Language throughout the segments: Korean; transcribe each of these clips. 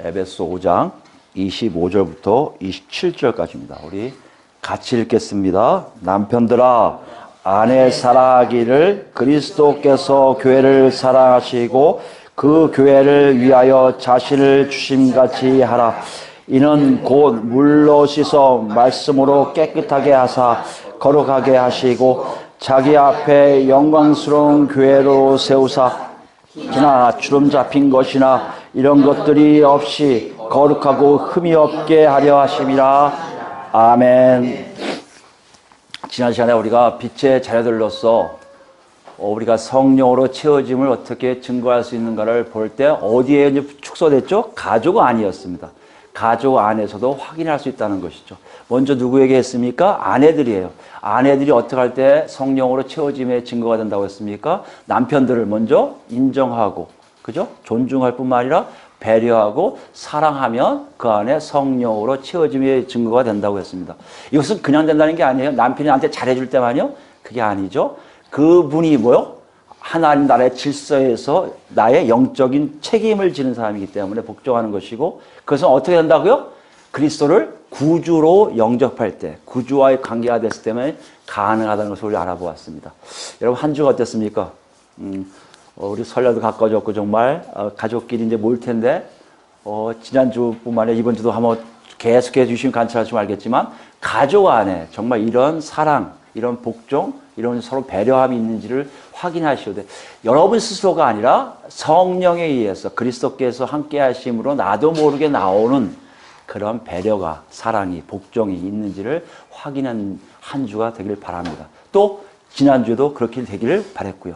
에베소 5장 25절부터 27절까지입니다. 우리 같이 읽겠습니다. 남편들아 아내 사랑하기를 그리스도께서 교회를 사랑하시고 그 교회를 위하여 자신을 주심같이 하라. 이는 곧 물로 씻어 말씀으로 깨끗하게 하사 거룩하게 하시고 자기 앞에 영광스러운 교회로 세우사 기나 주름 잡힌 것이나 이런 것들이 없이 거룩하고 흠이 없게 하려 하심이라. 아멘. 지난 시간에 우리가 빛의 자녀들로서 우리가 성령으로 채워짐을 어떻게 증거할 수 있는가를 볼 때 어디에 이제 축소됐죠? 가족 안이었습니다. 가족 안에서도 확인할 수 있다는 것이죠. 먼저 누구에게 했습니까? 아내들이에요. 아내들이 어떻게 할 때 성령으로 채워짐의 증거가 된다고 했습니까? 남편들을 먼저 인정하고, 그죠? 존중할 뿐만 아니라 배려하고 사랑하면 그 안에 성령으로 채워짐의 증거가 된다고 했습니다. 이것은 그냥 된다는 게 아니에요. 남편이 나한테 잘해줄 때만요? 그게 아니죠. 그분이 뭐요? 하나님 나라의 질서에서 나의 영적인 책임을 지는 사람이기 때문에 복종하는 것이고, 그것은 어떻게 된다고요? 그리스도를 구주로 영접할 때, 구주와의 관계가 됐을 때만 가능하다는 것을 우리 알아보았습니다. 여러분 한 주가 어땠습니까? 우리 설날도 가까워졌고 정말 가족끼리 이제 모일 텐데 지난주뿐만 아니라 이번 주도 한번 계속해 주시면 관찰하시면 알겠지만 가족 안에 정말 이런 사랑, 이런 복종, 이런 서로 배려함이 있는지를 확인하셔야 돼. 여러분 스스로가 아니라 성령에 의해서 그리스도께서 함께 하심으로 나도 모르게 나오는 그런 배려가, 사랑이, 복종이 있는지를 확인한 한 주가 되기를 바랍니다. 또 지난주도 그렇게 되기를 바랬고요.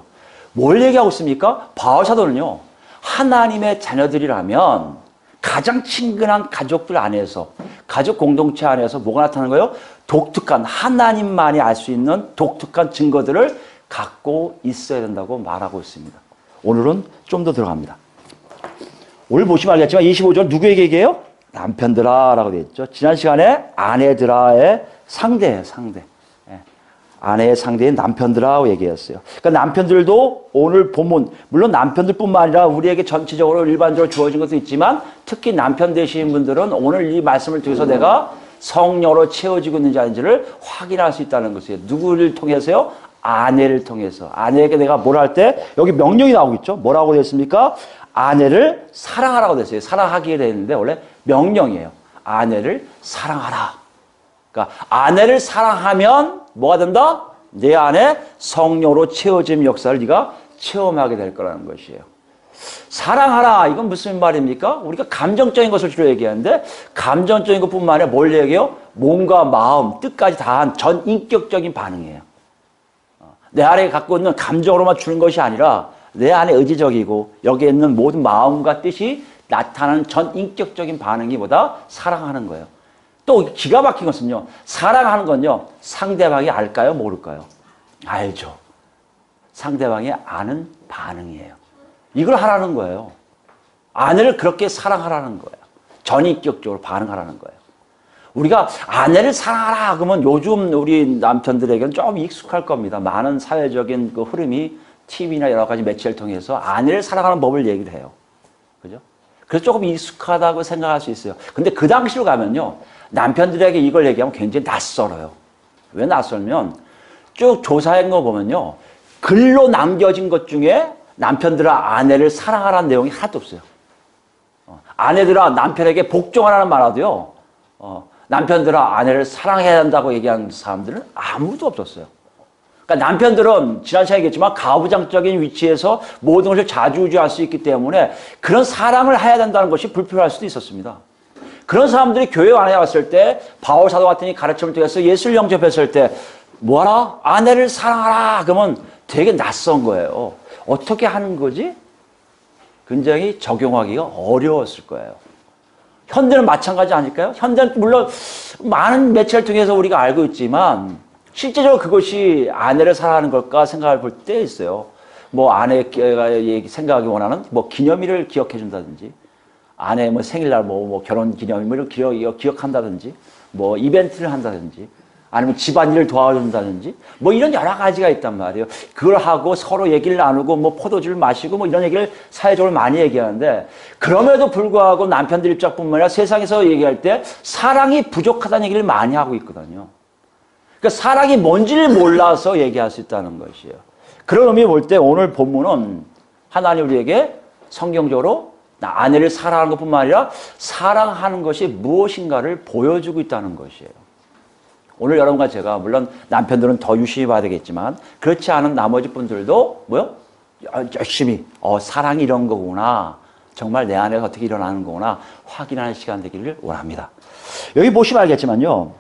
뭘 얘기하고 있습니까? 바울 사도는요, 하나님의 자녀들이라면 가장 친근한 가족들 안에서, 가족 공동체 안에서 뭐가 나타나는 거예요? 독특한, 하나님만이 알 수 있는 독특한 증거들을 갖고 있어야 된다고 말하고 있습니다. 오늘은 좀 더 들어갑니다. 오늘 보시면 알겠지만 25절 누구에게 얘기해요? 남편들아 라고 되어 있죠. 지난 시간에 아내들아의 상대예요, 상대. 아내의 상대인 남편들하고 얘기했어요. 그러니까 남편들도 오늘 본문, 물론 남편들뿐만 아니라 우리에게 전체적으로 일반적으로 주어진 것도 있지만 특히 남편 되시는 분들은 오늘 이 말씀을 통해서 내가 성령으로 채워지고 있는지 아닌지를 확인할 수 있다는 것이에요. 누구를 통해서요? 아내를 통해서. 아내에게 내가 뭘 할 때 여기 명령이 나오고 있죠. 뭐라고 되어 있습니까? 아내를 사랑하라고 되어 있어요. 사랑하기에 되어 있는데 원래 명령이에요. 아내를 사랑하라. 그러니까 아내를 사랑하면 뭐가 된다? 내 안에 성령으로 채워짐 역사를 네가 체험하게 될 거라는 것이에요. 사랑하라. 이건 무슨 말입니까? 우리가 감정적인 것을 주로 얘기하는데 감정적인 것뿐만 아니라 뭘 얘기해요? 몸과 마음, 뜻까지 다한 전 인격적인 반응이에요. 내 안에 갖고 있는 감정으로만 주는 것이 아니라 내 안에 의지적이고 여기에 있는 모든 마음과 뜻이 나타나는 전 인격적인 반응이 뭐다? 사랑하는 거예요. 또 기가 막힌 것은요, 사랑하는 건요, 상대방이 알까요? 모를까요? 알죠. 상대방이 아는 반응이에요. 이걸 하라는 거예요. 아내를 그렇게 사랑하라는 거예요. 전인격적으로 반응하라는 거예요. 우리가 아내를 사랑하라 그러면 요즘 우리 남편들에게는 좀 익숙할 겁니다. 많은 사회적인 그 흐름이 TV나 여러 가지 매체를 통해서 아내를 사랑하는 법을 얘기를 해요. 그죠? 그래서 조금 익숙하다고 생각할 수 있어요. 근데 그 당시로 가면요, 남편들에게 이걸 얘기하면 굉장히 낯설어요. 왜 낯설면 쭉 조사한 거 보면요, 글로 남겨진 것 중에 남편들아 아내를 사랑하라는 내용이 하나도 없어요. 아내들아 남편에게 복종하라는 말하도요, 남편들아 아내를 사랑해야 한다고 얘기하는 사람들은 아무도 없었어요. 그러니까 남편들은 지난 시간에 얘기했지만 가부장적인 위치에서 모든 것을 좌지우지할 수 있기 때문에 그런 사랑을 해야 된다는 것이 불필요할 수도 있었습니다. 그런 사람들이 교회 안에 왔을 때 바울 사도 같은 이 가르침을 통해서 예수를 영접했을 때 뭐하라? 아내를 사랑하라 그러면 되게 낯선 거예요. 어떻게 하는 거지? 굉장히 적용하기가 어려웠을 거예요. 현대는 마찬가지 아닐까요? 현대는 물론 많은 매체를 통해서 우리가 알고 있지만 실제적으로 그것이 아내를 사랑하는 걸까 생각을 볼 때 있어요. 뭐 아내가 생각하기 원하는 뭐 기념일을 기억해 준다든지, 아내 뭐 생일날 뭐 결혼 기념일을 기억한다든지, 뭐 이벤트를 한다든지, 아니면 집안일을 도와준다든지 뭐 이런 여러 가지가 있단 말이에요. 그걸 하고 서로 얘기를 나누고 뭐 포도주를 마시고 뭐 이런 얘기를 사회적으로 많이 얘기하는데 그럼에도 불구하고 남편들 입장뿐만 아니라 세상에서 얘기할 때 사랑이 부족하다는 얘기를 많이 하고 있거든요. 그러니까 사랑이 뭔지를 몰라서 얘기할 수 있다는 것이에요. 그런 의미 볼 때 오늘 본문은 하나님 우리에게 성경적으로 아내를 사랑하는 것뿐만 아니라 사랑하는 것이 무엇인가를 보여주고 있다는 것이에요. 오늘 여러분과 제가 물론 남편들은 더 유심히 봐야 되겠지만 그렇지 않은 나머지 분들도 뭐요? 열심히 사랑이 이런 거구나. 정말 내 안에서 어떻게 일어나는 거구나 확인하는 시간 되기를 원합니다. 여기 보시면 알겠지만요.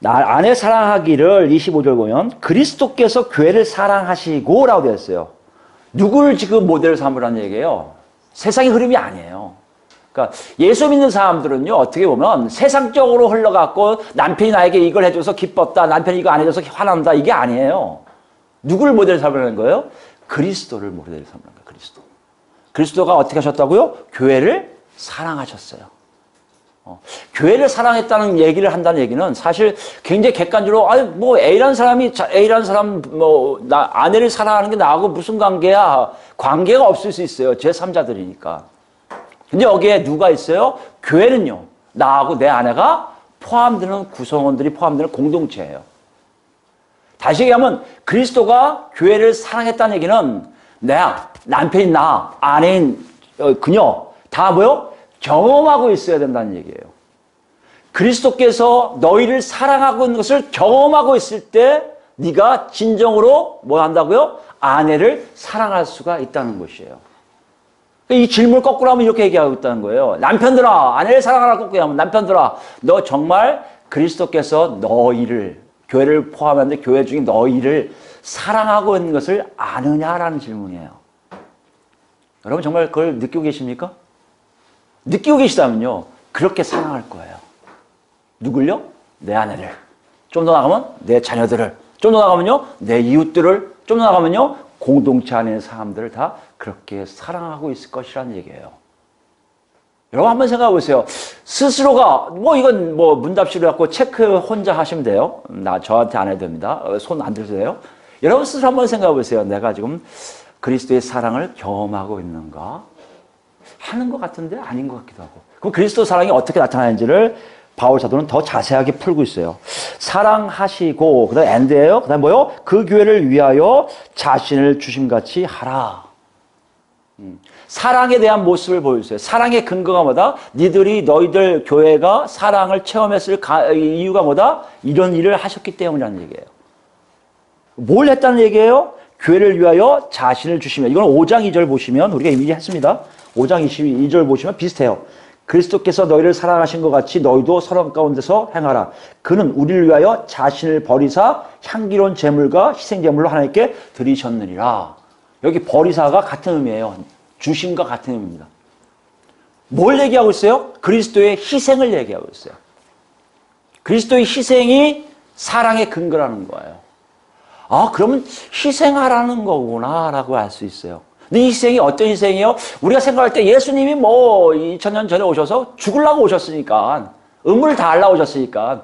아내 사랑하기를 25절 보면 그리스도께서 교회를 사랑하시고 라고 되어 있어요. 누구를 지금 모델 삼으라는 얘기예요? 세상의 흐름이 아니에요. 그러니까 예수 믿는 사람들은요, 어떻게 보면 세상적으로 흘러갔고 남편이 나에게 이걸 해줘서 기뻤다, 남편이 이거 안 해줘서 화난다, 이게 아니에요. 누구를 모델 삼으라는 거예요? 그리스도를 모델 삼으라는 거예요. 그리스도. 그리스도가 어떻게 하셨다고요? 교회를 사랑하셨어요. 교회를 사랑했다는 얘기를 한다는 얘기는 사실 굉장히 객관적으로 뭐 A라는 사람이 A라는 사람 뭐 아내를 사랑하는 게 나하고 무슨 관계야? 관계가 없을 수 있어요. 제3자들이니까. 근데 여기에 누가 있어요? 교회는요. 나하고 내 아내가 포함되는 구성원들이 포함되는 공동체예요. 다시 얘기하면 그리스도가 교회를 사랑했다는 얘기는 내가 남편인 나, 아내인 그녀 다 뭐요? 경험하고 있어야 된다는 얘기예요. 그리스도께서 너희를 사랑하고 있는 것을 경험하고 있을 때 네가 진정으로 뭐 한다고요? 아내를 사랑할 수가 있다는 것이에요. 이 질문을 거꾸로 하면 이렇게 얘기하고 있다는 거예요. 남편들아, 아내를 사랑하라 거꾸로 하면 남편들아, 너 정말 그리스도께서 너희를, 교회를 포함하는데 교회 중에 너희를 사랑하고 있는 것을 아느냐라는 질문이에요. 여러분 정말 그걸 느끼고 계십니까? 느끼고 계시다면요, 그렇게 사랑할 거예요. 누굴요? 내 아내를. 좀 더 나가면 내 자녀들을. 좀 더 나가면요, 내 이웃들을. 좀 더 나가면요, 공동체 안에 있는 사람들을 다 그렇게 사랑하고 있을 것이라는 얘기예요. 여러분 한번 생각해 보세요. 스스로가 뭐 이건 뭐 문답식으로 갖고 체크 혼자 하시면 돼요. 저한테 안 해도 됩니다. 손 안 들어도 돼요. 여러분 스스로 한번 생각해 보세요. 내가 지금 그리스도의 사랑을 경험하고 있는가? 하는 것 같은데 아닌 것 같기도 하고. 그럼 그리스도 사랑이 어떻게 나타나는지를 바울 사도는 더 자세하게 풀고 있어요. 사랑하시고, 그 다음 엔드예요. 그 다음 뭐요? 그 교회를 위하여 자신을 주심같이 하라. 사랑에 대한 모습을 보여주세요. 사랑의 근거가 뭐다? 너희들 교회가 사랑을 체험했을 이유가 뭐다? 이런 일을 하셨기 때문이라는 얘기예요. 뭘 했다는 얘기예요? 교회를 위하여 자신을 주시면. 이건 5장 2절 보시면 우리가 이미 했습니다. 5장 22절 보시면 비슷해요. 그리스도께서 너희를 사랑하신 것 같이 너희도 서로 가운데서 행하라. 그는 우리를 위하여 자신을 버리사 향기로운 제물과 희생제물로 하나님께 드리셨느니라. 여기 버리사가 같은 의미예요. 주심과 같은 의미입니다. 뭘 얘기하고 있어요? 그리스도의 희생을 얘기하고 있어요. 그리스도의 희생이 사랑의 근거라는 거예요. 아, 그러면 희생하라는 거구나 라고 할 수 있어요. 근데 이 희생이 어떤 희생이에요? 우리가 생각할 때 예수님이 뭐 2000년 전에 오셔서 죽으려고 오셨으니까, 의무를 다하려고 오셨으니까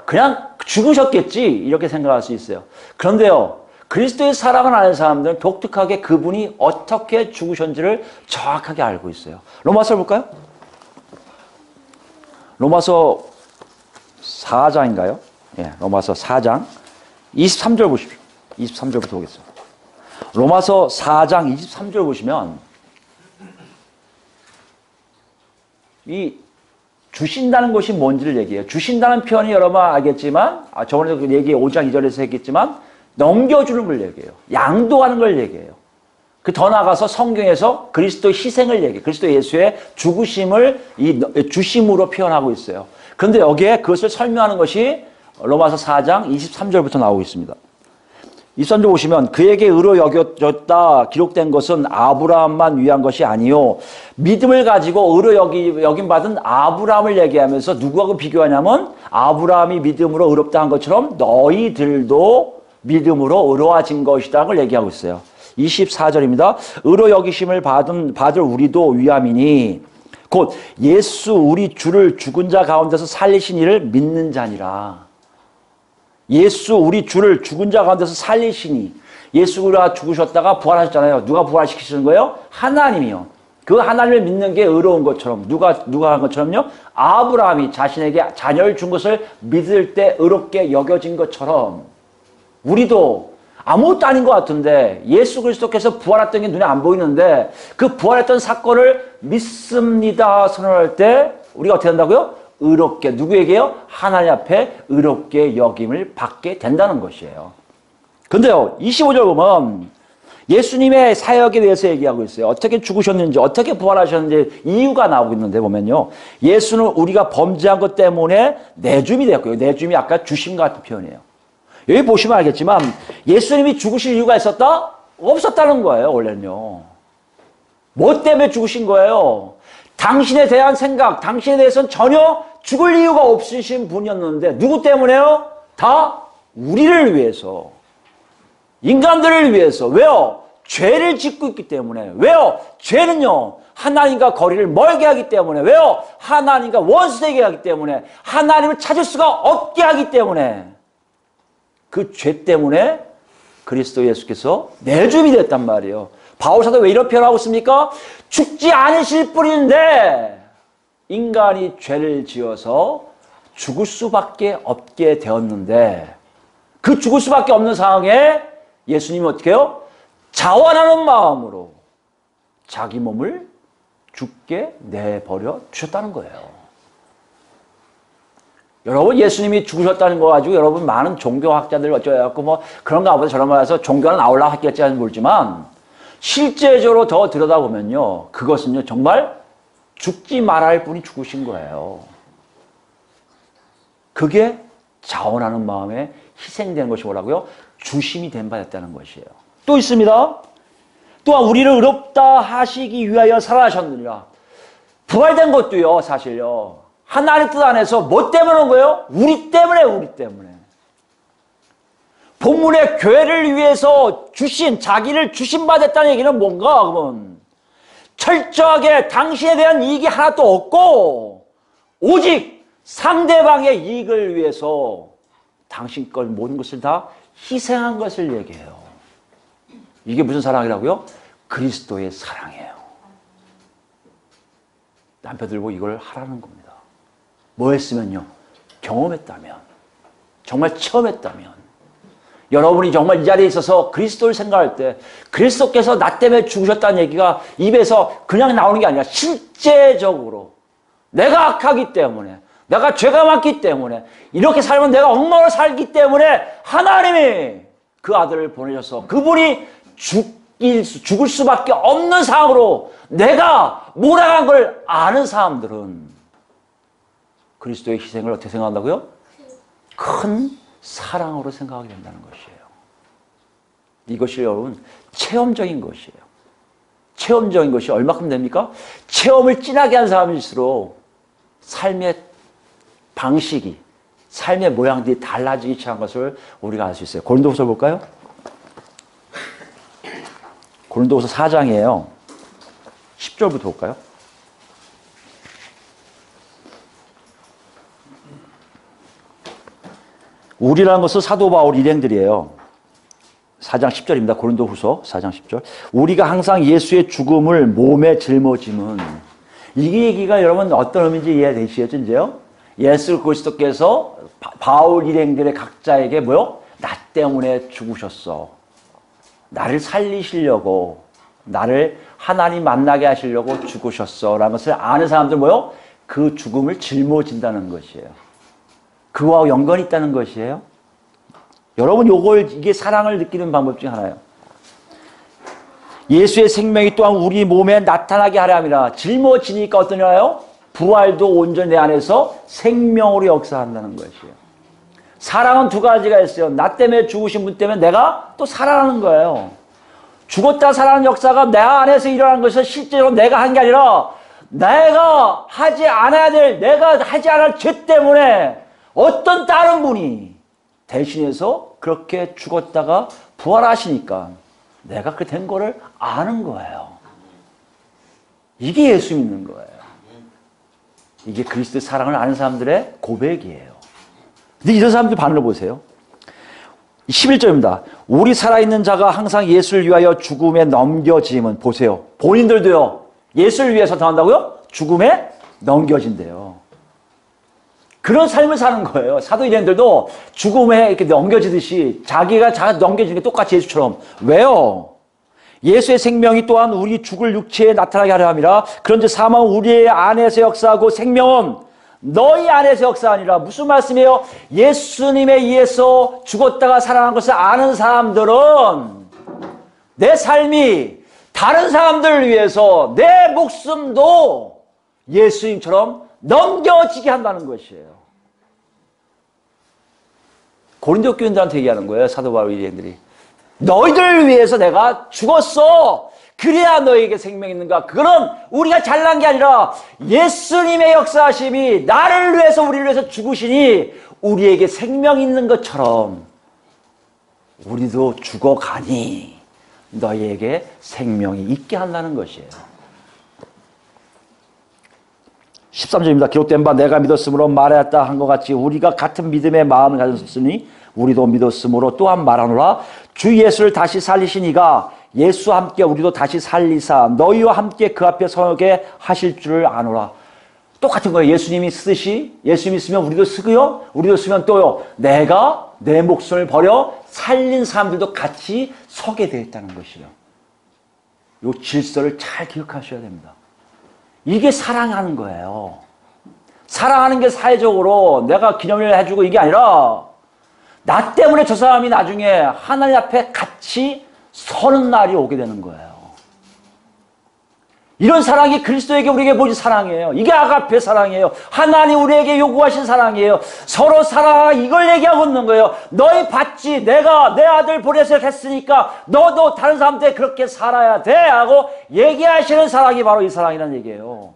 그냥 죽으셨겠지 이렇게 생각할 수 있어요. 그런데요, 그리스도의 사랑을 아는 사람들은 독특하게 그분이 어떻게 죽으셨는지를 정확하게 알고 있어요. 로마서 볼까요? 로마서 4장인가요? 예, 로마서 4장 23절 보십시오. 23절부터 보겠습니다. 로마서 4장 23절 보시면 이 주신다는 것이 뭔지를 얘기해요. 주신다는 표현이 여러분 알겠지만, 저번에 그 얘기 5장 2절에서 했겠지만 넘겨주는 걸 얘기해요. 양도하는 걸 얘기해요. 그 더 나아가서 성경에서 그리스도의 희생을 얘기해요. 그리스도 예수의 죽으심을 이 주심으로 표현하고 있어요. 그런데 여기에 그것을 설명하는 것이 로마서 4장 23절부터 나오고 있습니다. 23절 보시면 그에게 의로 여겨졌다 기록된 것은 아브라함만 위한 것이 아니요 믿음을 가지고 의로 여김 받은 아브라함을 얘기하면서 누구하고 비교하냐면 아브라함이 믿음으로 의롭다 한 것처럼 너희들도 믿음으로 의로워진 것이다 걸 얘기하고 있어요. 24절입니다. 의로 여기심을 받을 우리도 위함이니 곧 예수 우리 주를 죽은 자 가운데서 살리신 이를 믿는 자니라. 예수 우리 주를 죽은 자 가운데서 살리시니, 예수가 죽으셨다가 부활하셨잖아요. 누가 부활시키시는 거예요? 하나님이요. 그 하나님을 믿는 게 의로운 것처럼, 누가 한 것처럼요? 아브라함이 자신에게 자녀를 준 것을 믿을 때 의롭게 여겨진 것처럼, 우리도 아무것도 아닌 것 같은데 예수 그리스도께서 부활했던 게 눈에 안 보이는데 그 부활했던 사건을 믿습니다 선언할 때 우리가 어떻게 된다고요? 의롭게, 누구에게요? 하나님 앞에 의롭게 여김을 받게 된다는 것이에요. 근데요, 25절 보면 예수님의 사역에 대해서 얘기하고 있어요. 어떻게 죽으셨는지, 어떻게 부활하셨는지 이유가 나오고 있는데 보면요, 예수는 우리가 범죄한 것 때문에 내줌이 됐고요. 내줌이 아까 주심 같은 표현이에요. 여기 보시면 알겠지만 예수님이 죽으실 이유가 있었다? 없었다는 거예요. 원래는요. 뭐 때문에 죽으신 거예요? 당신에 대한 생각, 당신에 대해서는 전혀 죽을 이유가 없으신 분이었는데 누구 때문에요? 다 우리를 위해서, 인간들을 위해서. 왜요? 죄를 짓고 있기 때문에. 왜요? 죄는요, 하나님과 거리를 멀게 하기 때문에. 왜요? 하나님과 원수되게 하기 때문에. 하나님을 찾을 수가 없게 하기 때문에. 그 죄 때문에 그리스도 예수께서 내줌이 됐단 말이에요. 바울사도 왜 이런 표현을 하고 있습니까? 죽지 않으실 뿐인데 인간이 죄를 지어서 죽을 수밖에 없게 되었는데, 그 죽을 수밖에 없는 상황에 예수님이 어떻게 해요? 자원하는 마음으로 자기 몸을 죽게 내버려 주셨다는 거예요. 여러분, 예수님이 죽으셨다는 거 가지고 여러분 많은 종교학자들 어쩌고 뭐 그런가 보다 저런가 해서 종교는 나올라 했겠지는 모르지만 실제적으로 더 들여다보면요, 그것은요 정말 죽지 말아야 분이 죽으신 거예요. 그게 자원하는 마음에 희생된 것이 뭐라고요? 주심이 된 바 됐다는 것이에요. 또 있습니다. 또한 우리를 의롭다 하시기 위하여 살아나셨느니라. 부활된 것도요, 사실요, 하나님 뜻 안에서 뭐 때문에 온 거예요? 우리 때문에, 우리 때문에. 본문의 교회를 위해서 주신, 자기를 주신받았다는 얘기는 뭔가? 그러면 철저하게 당신에 대한 이익이 하나도 없고 오직 상대방의 이익을 위해서 당신 걸 모든 것을 다 희생한 것을 얘기해요. 이게 무슨 사랑이라고요? 그리스도의 사랑이에요. 남편들 보고 이걸 하라는 겁니다. 뭐 했으면요? 경험했다면, 정말 처음 했다면, 여러분이 정말 이 자리에 있어서 그리스도를 생각할 때 그리스도께서 나 때문에 죽으셨다는 얘기가 입에서 그냥 나오는 게 아니라 실제적으로 내가 악하기 때문에, 내가 죄가 많기 때문에, 이렇게 살면 내가 엉망으로 살기 때문에 하나님이 그 아들을 보내셔서 그분이 죽을 수밖에 없는 상황으로 내가 몰아간 걸 아는 사람들은 그리스도의 희생을 어떻게 생각한다고요? 큰 사랑으로 생각하게 된다는 것이에요. 이것이 여러분 체험적인 것이에요. 체험적인 것이 얼마큼 됩니까? 체험을 진하게 한 사람일수록 삶의 방식이, 삶의 모양들이 달라지기 시작한 것을 우리가 알 수 있어요. 고린도후서 볼까요? 고린도후서 4장이에요. 10절부터 볼까요? 우리라는 것은 사도 바울 일행들이에요. 4장 10절입니다. 고린도후서 4장 10절. 우리가 항상 예수의 죽음을 몸에 짊어짐은, 이게 얘기가 여러분 어떤 의미인지 이해되시겠죠? 이제요? 예수 그리스도께서 바울 일행들의 각자에게 뭐요? 나 때문에 죽으셨어. 나를 살리시려고, 나를 하나님 만나게 하시려고 죽으셨어. 라는 것을 아는 사람들 뭐요? 그 죽음을 짊어진다는 것이에요. 그와 연관이 있다는 것이에요. 여러분, 이게 사랑을 느끼는 방법 중 하나예요. 예수의 생명이 또한 우리 몸에 나타나게 하려 함이라. 짊어지니까 어떠냐요? 부활도 온전히 내 안에서 생명으로 역사한다는 것이에요. 사랑은 두 가지가 있어요. 나 때문에 죽으신 분 때문에 내가 또 살아나는 거예요. 죽었다 살아나는 역사가 내 안에서 일어나는 것은 실제로 내가 한 게 아니라 내가 하지 않아야 될, 내가 하지 않을 죄 때문에 어떤 다른 분이 대신해서 그렇게 죽었다가 부활하시니까 내가 그렇게 된 거를 아는 거예요. 이게 예수 믿는 거예요. 이게 그리스도의 사랑을 아는 사람들의 고백이에요. 근데 이런 사람들 반응을 보세요. 11절입니다. 우리 살아있는 자가 항상 예수를 위하여 죽음에 넘겨짐은, 보세요. 본인들도요, 예수를 위해서 당한다고요? 죽음에 넘겨진대요. 그런 삶을 사는 거예요. 사도 일행들도 죽음에 이렇게 넘겨지듯이 자기가 넘겨지는 게 똑같이 예수처럼. 왜요? 예수의 생명이 또한 우리 죽을 육체에 나타나게 하려 함이라. 그런데 사망은 우리 안에서 역사하고 생명은 너희 안에서 역사하니라. 무슨 말씀이에요? 예수님에 의해서 죽었다가 살아난 것을 아는 사람들은 내 삶이 다른 사람들을 위해서 내 목숨도 예수님처럼 넘겨지게 한다는 것이에요. 고린도 교인들한테 얘기하는 거예요. 사도 바울 일행들이. 너희들을 위해서 내가 죽었어. 그래야 너에게 생명이 있는가. 그거는 우리가 잘난 게 아니라 예수님의 역사하심이 나를 위해서 우리를 위해서 죽으시니 우리에게 생명이 있는 것처럼 우리도 죽어가니 너희에게 생명이 있게 한다는 것이에요. 13절입니다. 기록된 바 내가 믿었으므로 말하였다 한 것 같이 우리가 같은 믿음의 마음을 가졌으니 우리도 믿었으므로 또한 말하노라. 주 예수를 다시 살리시니가 예수와 함께 우리도 다시 살리사 너희와 함께 그 앞에 서게 하실 줄을 아노라. 똑같은 거예요. 예수님이 쓰듯이 예수님이 쓰면 우리도 쓰고요. 우리도 쓰면 또요. 내가 내 목숨을 버려 살린 사람들도 같이 서게 되었다는 것이요. 이 질서를 잘 기억하셔야 됩니다. 이게 사랑하는 거예요. 사랑하는 게 사회적으로 내가 기념을 해주고 이게 아니라 나 때문에 저 사람이 나중에 하나님 앞에 같이 서는 날이 오게 되는 거예요. 이런 사랑이 그리스도에게 우리에게 보여준 사랑이에요. 이게 아가페 사랑이에요. 하나님 우리에게 요구하신 사랑이에요. 서로 사랑하라 이걸 얘기하고 있는 거예요. 너희 받지 내가 내 아들 보내서 했으니까 너도 다른 사람한테 그렇게 살아야 돼 하고 얘기하시는 사랑이 바로 이 사랑이라는 얘기예요.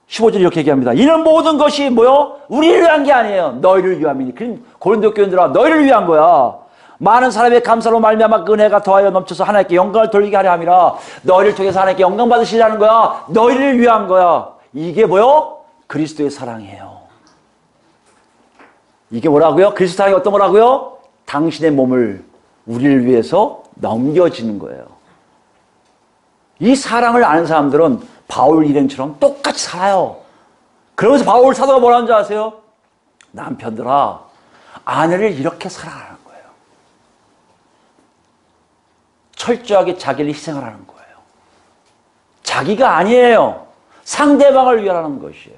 15절 이렇게 얘기합니다. 이는 모든 것이 뭐요? 우리를 위한 게 아니에요. 너희를 위함이니. 고린도 교인들아 너희를 위한 거야. 많은 사람의 감사로 말미암아 은혜가 더하여 넘쳐서 하나님께 영광을 돌리게 하려 함이라. 너희를 통해서 하나님께 영광 받으시려는 거야. 너희를 위한 거야. 이게 뭐요? 그리스도의 사랑이에요. 이게 뭐라고요? 그리스도 사랑이 어떤 거라고요? 당신의 몸을 우리를 위해서 넘겨지는 거예요. 이 사랑을 아는 사람들은 바울 일행처럼 똑같이 살아요. 그러면서 바울 사도가 뭐라는 줄 아세요? 남편들아 아내를 이렇게 사랑하라. 철저하게 자기를 희생하라는 거예요. 자기가 아니에요. 상대방을 위하라는 것이에요.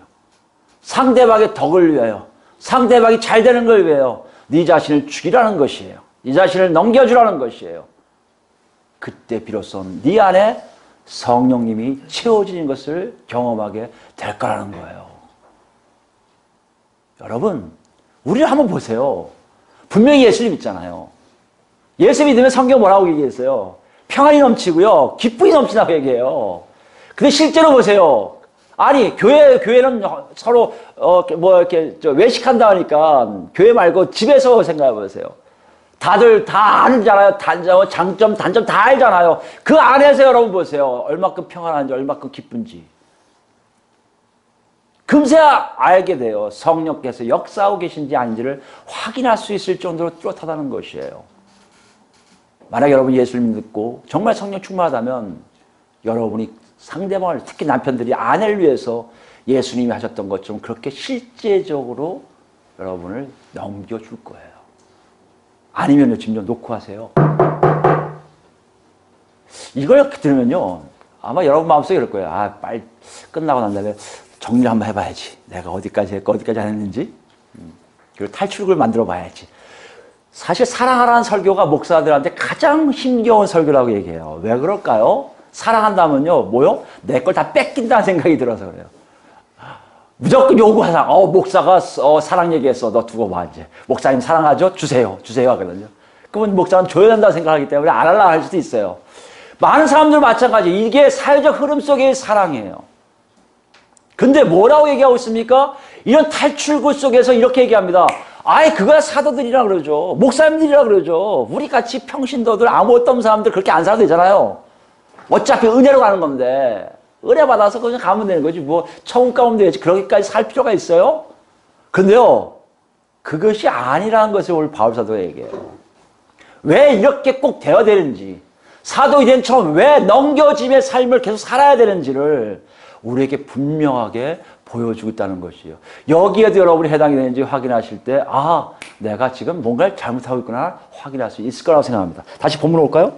상대방의 덕을 위하여, 상대방이 잘 되는 걸 위하여 네 자신을 죽이라는 것이에요. 네 자신을 넘겨주라는 것이에요. 그때 비로소 네 안에 성령님이 채워지는 것을 경험하게 될 거라는 거예요. 여러분, 우리를 한번 보세요. 분명히 예수님 있잖아요. 예수 믿으면 성경 뭐라고 얘기했어요? 평안이 넘치고요. 기쁨이 넘친다고 얘기해요. 근데 실제로 보세요. 아니, 교회는 서로, 이렇게, 외식한다 하니까 교회 말고 집에서 생각해 보세요. 다들 다 알잖아요. 장점, 단점 다 알잖아요. 그 안에서 여러분 보세요. 얼마큼 평안한지, 얼마큼 기쁜지. 금세 알게 돼요. 성령께서 역사하고 계신지 아닌지를 확인할 수 있을 정도로 뚜렷하다는 것이에요. 만약 여러분이 예수를 믿고 정말 성령 충만하다면 여러분이 상대방을 특히 남편들이 아내를 위해서 예수님이 하셨던 것처럼 그렇게 실제적으로 여러분을 넘겨줄 거예요. 아니면요 지금 좀 놓고 하세요. 이걸 들으면요 아마 여러분 마음속에 이럴 거예요. 아 빨리 끝나고 난 다음에 정리를 한번 해봐야지. 내가 어디까지 했고 어디까지 안 했는지. 그리고 탈출구를 만들어 봐야지. 사실 사랑하라는 설교가 목사들한테 가장 힘겨운 설교라고 얘기해요. 왜 그럴까요? 사랑한다면요, 뭐요? 내 걸 다 뺏긴다는 생각이 들어서 그래요. 무조건 요구하자. 목사가 사랑 얘기했어. 너 두고 봐, 이제. 목사님 사랑하죠? 주세요. 주세요. 하거든요. 그러면 목사는 줘야 된다고 생각하기 때문에 안 하려고 할 수도 있어요. 많은 사람들 마찬가지. 이게 사회적 흐름 속의 사랑이에요. 근데 뭐라고 얘기하고 있습니까? 이런 탈출구 속에서 이렇게 얘기합니다. 아이, 그거야 사도들이라 그러죠. 목사님들이라 그러죠. 우리 같이 평신도들, 아무것도 없는 사람들 그렇게 안 살아도 되잖아요. 어차피 은혜로 가는 건데. 의뢰받아서 그냥 가면 되는 거지. 뭐 천국 가면 되지. 그렇게까지 살 필요가 있어요? 근데요, 그것이 아니라는 것을 오늘 바울 사도가 얘기해요. 왜 이렇게 꼭 되어야 되는지, 사도 이den처럼 왜 넘겨짐의 삶을 계속 살아야 되는지를 우리에게 분명하게 보여주고 있다는 것이에요. 여기에도 여러분이 해당이 되는지 확인하실 때, 아, 내가 지금 뭔가를 잘못하고 있구나 확인할 수 있을 거라고 생각합니다. 다시 본문 올까요?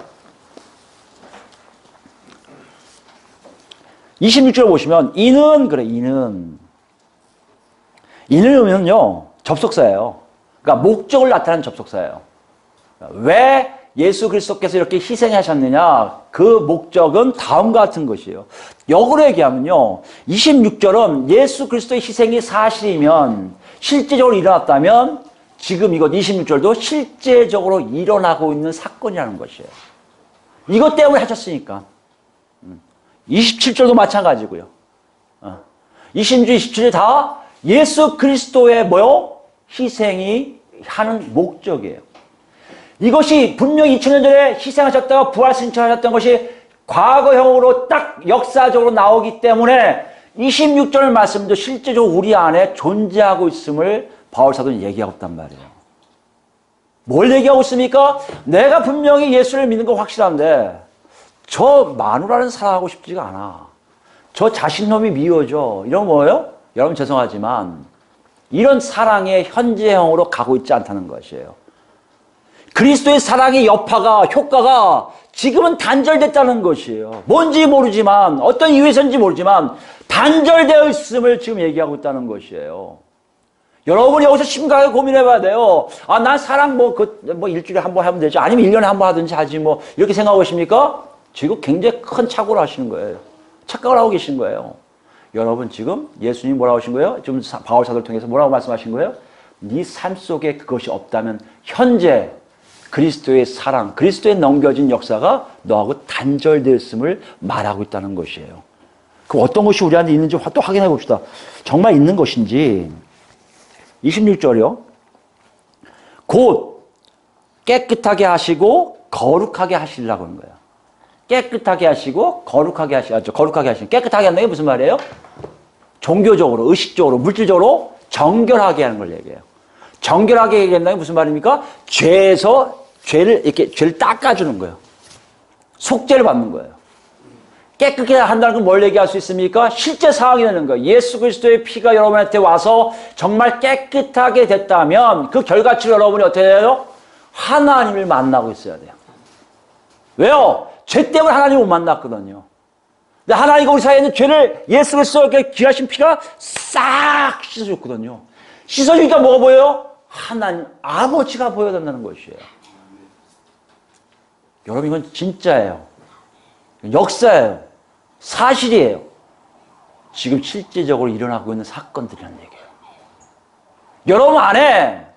26절 보시면, 이는은요, 접속사예요. 그러니까 목적을 나타내는 접속사예요. 왜 예수 그리스도께서 이렇게 희생하셨느냐? 그 목적은 다음과 같은 것이에요. 역으로 얘기하면요, 26절은 예수 그리스도의 희생이 사실이면, 실제적으로 일어났다면, 지금 이것 26절도 실제적으로 일어나고 있는 사건이라는 것이에요. 이것 때문에 하셨으니까. 27절도 마찬가지고요. 26절, 27절 다 예수 그리스도의 희생이 하는 목적이에요. 이것이 분명히 2000년 전에 희생하셨다가 부활승천하셨던 것이 과거형으로 딱 역사적으로 나오기 때문에 26절 말씀도 실제적으로 우리 안에 존재하고 있음을 바울사도는 얘기하고 있단 말이에요. 뭘 얘기하고 있습니까? 내가 분명히 예수를 믿는 건 확실한데 저 마누라는 사랑하고 싶지가 않아. 저 자신놈이 미워져. 이런 뭐예요? 여러분 죄송하지만 이런 사랑의 현재형으로 가고 있지 않다는 것이에요. 그리스도의 사랑의 여파가, 효과가 지금은 단절됐다는 것이에요. 뭔지 모르지만, 어떤 이유에서인지 모르지만 단절되어 있음을 지금 얘기하고 있다는 것이에요. 여러분이 여기서 심각하게 고민해 봐야 돼요. 아, 난 사랑 일주일에 한 번 하면 되죠. 아니면 1년에 한 번 하든지 하지 뭐. 이렇게 생각하고 계십니까? 지금 굉장히 큰 착오를 하시는 거예요. 착각을 하고 계신 거예요. 여러분 지금 예수님이 뭐라고 하신 거예요? 지금 바울 사도를 통해서 뭐라고 말씀하신 거예요? 네 삶 속에 그것이 없다면 현재 그리스도의 사랑, 그리스도의 넘겨진 역사가 너하고 단절되었음을 말하고 있다는 것이에요. 그 어떤 것이 우리한테 있는지 또 확인해 봅시다. 정말 있는 것인지. 26절이요. 곧 깨끗하게 하시고 거룩하게 하시려고 하는 거예요. 깨끗하게 하시고 거룩하게 하시죠. 거룩하게 하시는. 깨끗하게 한다는 게 무슨 말이에요? 종교적으로, 의식적으로, 물질적으로 정결하게 하는 걸 얘기해요. 정결하게 얘기한다는 게 무슨 말입니까? 죄를 닦아주는 거예요. 속죄를 받는 거예요. 깨끗하게 한다는 건 뭘 얘기할 수 있습니까? 실제 상황이 되는 거예요. 예수 그리스도의 피가 여러분한테 와서 정말 깨끗하게 됐다면 그 결과치로 여러분이 어떻게 돼요? 하나님을 만나고 있어야 돼요. 왜요? 죄 때문에 하나님을 못 만났거든요. 근데 하나님과 우리 사이에 있는 죄를 예수 그리스도의 귀하신 피가 싹 씻어줬거든요. 씻어주니까 뭐가 보여요? 하나님, 아버지가 보여야 된다는 것이에요. 여러분 이건 진짜예요. 역사예요. 사실이에요. 지금 실제적으로 일어나고 있는 사건들이라는 얘기예요. 여러분 안에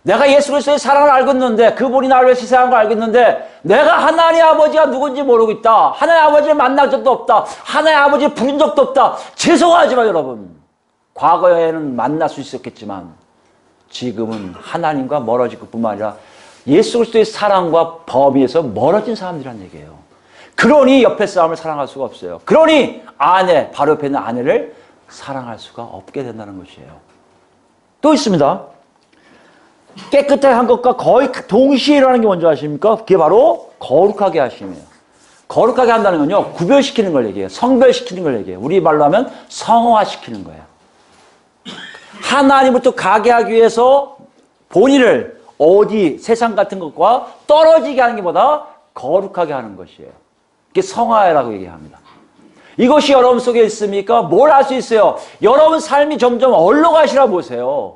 내가 예수 그리스도의 사랑을 알고 있는데 그분이 나를 위해 희생한 걸 알고 있는데 내가 하나님 아버지가 누군지 모르고 있다. 하나님 아버지를 만난 적도 없다. 하나님 아버지를 부른 적도 없다. 죄송하지만 여러분 과거에는 만날 수 있었겠지만 지금은 하나님과 멀어질 것뿐만 아니라 예수 그리스도의 사랑과 범위에서 멀어진 사람들이란 얘기예요. 그러니 옆에 사람을 사랑할 수가 없어요. 그러니 바로 옆에 있는 아내를 사랑할 수가 없게 된다는 것이에요. 또 있습니다. 깨끗하게 한 것과 거의 동시에 일어나는 게 뭔지 아십니까? 그게 바로 거룩하게 하심이에요. 거룩하게 한다는 건요, 구별시키는 걸 얘기해요. 성별시키는 걸 얘기해요. 우리 말로 하면 성화시키는 거예요. 하나님부터 가게 하기 위해서 본인을 세상 같은 것과 떨어지게 하는 게 보다 거룩하게 하는 것이에요. 이게 성화라고 얘기합니다. 이것이 여러분 속에 있습니까? 뭘 할 수 있어요? 여러분 삶이 점점 어디로 가시라 보세요.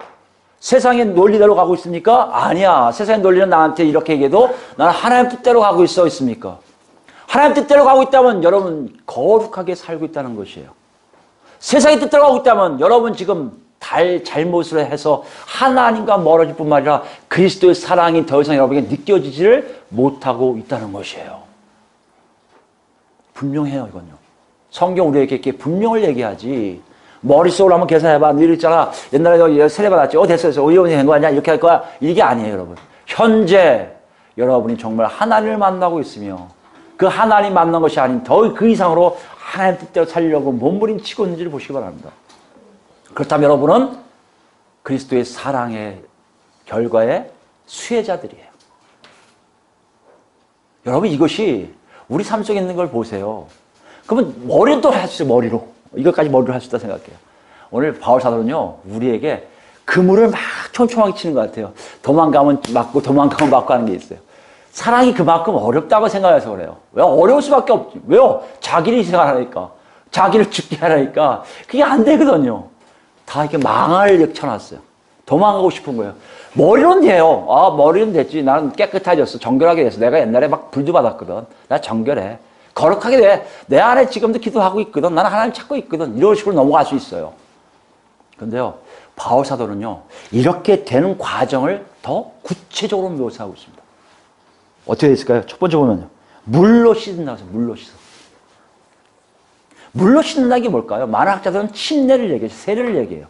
세상의 논리대로 가고 있습니까? 아니야. 세상의 논리는 나한테 이렇게 얘기해도 나는 하나님 뜻대로 가고 있습니까? 하나님 뜻대로 가고 있다면 여러분 거룩하게 살고 있다는 것이에요. 세상의 뜻대로 가고 있다면 여러분 지금 잘못을 해서 하나님과 멀어질 뿐만 아니라 그리스도의 사랑이 더 이상 여러분에게 느껴지지를 못하고 있다는 것이에요. 분명해요, 이건요. 성경 우리에게 이렇게 분명을 얘기하지. 머릿속으로 한번 계산해봐. 너 이랬잖아. 옛날에 너 세례받았지. 됐어. 의원이 된 거 아니야? 이렇게 할 거야? 이게 아니에요, 여러분. 현재 여러분이 정말 하나님을 만나고 있으며 그 하나님 만난 것이 아닌 더 그 이상으로 하나님 뜻대로 살려고 몸부림치고 있는지를 보시기 바랍니다. 그렇다면 여러분은 그리스도의 사랑의 결과의 수혜자들이에요. 여러분 이것이 우리 삶 속에 있는 걸 보세요. 그러면 머리도 할 수 있어요. 머리로. 이것까지 머리로 할 수 있다 생각해요. 오늘 바울 사도는요. 우리에게 그물을 막 촘촘하게 치는 것 같아요. 도망가면 맞고 도망가면 맞고 하는 게 있어요. 사랑이 그만큼 어렵다고 생각해서 그래요. 왜? 어려울 수밖에 없지. 왜요? 자기를 희생하라니까. 자기를 죽게 하라니까. 그게 안 되거든요. 다 이렇게 망할 쳐놨어요. 도망가고 싶은 거예요. 머리로는 돼요. 아, 머리는 됐지. 나는 깨끗해졌어. 정결하게 됐어. 내가 옛날에 막 불도 받았거든. 나 정결해. 거룩하게 돼. 내 안에 지금도 기도하고 있거든. 나는 하나님 찾고 있거든. 이런 식으로 넘어갈 수 있어요. 근데요, 바울 사도는요, 이렇게 되는 과정을 더 구체적으로 묘사하고 있습니다. 어떻게 됐을까요? 첫 번째 보면요. 물로 씻는다고 해서 물로 씻어. 물로 씻는다는 게 뭘까요? 많은 학자들은 침례를 얘기해요. 세례를 얘기해요.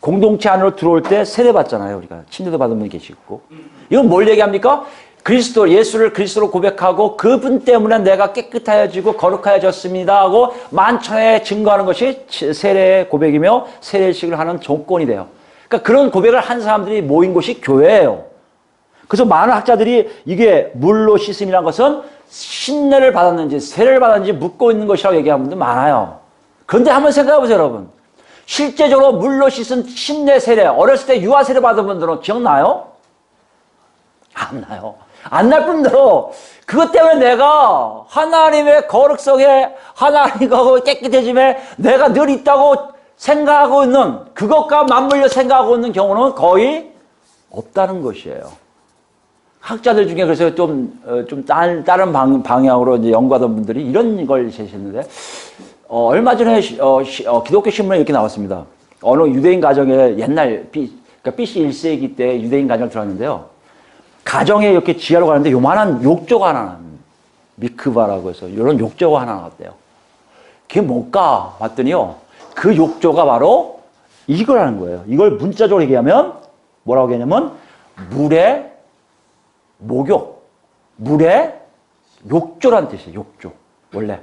공동체 안으로 들어올 때 세례 받잖아요. 우리가 침례도 받은 분이 계시고. 이건 뭘 얘기합니까? 그리스도, 예수를 그리스도로 고백하고 그분 때문에 내가 깨끗하여지고 거룩하여졌습니다 하고 만천에 증거하는 것이 세례의 고백이며 세례식을 하는 조건이 돼요. 그러니까 그런 고백을 한 사람들이 모인 곳이 교회예요. 그래서 많은 학자들이 이게 물로 씻음이라는 것은 신례를 받았는지 세례를 받았는지 묻고 있는 것이라고 얘기하는 분들 많아요. 그런데 한번 생각해 보세요, 여러분. 실제적으로 물로 씻은 신례 세례, 어렸을 때 유아 세례 받은 분들은 기억나요? 안 나요. 안 날 뿐더러 그것 때문에 내가 하나님의 거룩성에 하나님과 깨끗해짐에 내가 늘 있다고 생각하고 있는 그것과 맞물려 생각하고 있는 경우는 거의 없다는 것이에요. 학자들 중에 그래서 다른 방향으로 이제 연구하던 분들이 이런 걸 제시했는데, 얼마 전에, 기독교 신문에 이렇게 나왔습니다. 어느 유대인 가정에 옛날, 그러니까 BC 1세기 때 유대인 가정을 들어왔는데요. 가정에 이렇게 지하로 가는데 요만한 욕조가 하나, 미크바라고 해서 이런 욕조가 하나 나왔대요. 그게 뭘까? 봤더니요. 그 욕조가 바로 이거라는 거예요. 이걸 문자적으로 얘기하면 뭐라고 얘기하냐면 물의 목욕, 물의 욕조라는 뜻이에요. 욕조. 원래.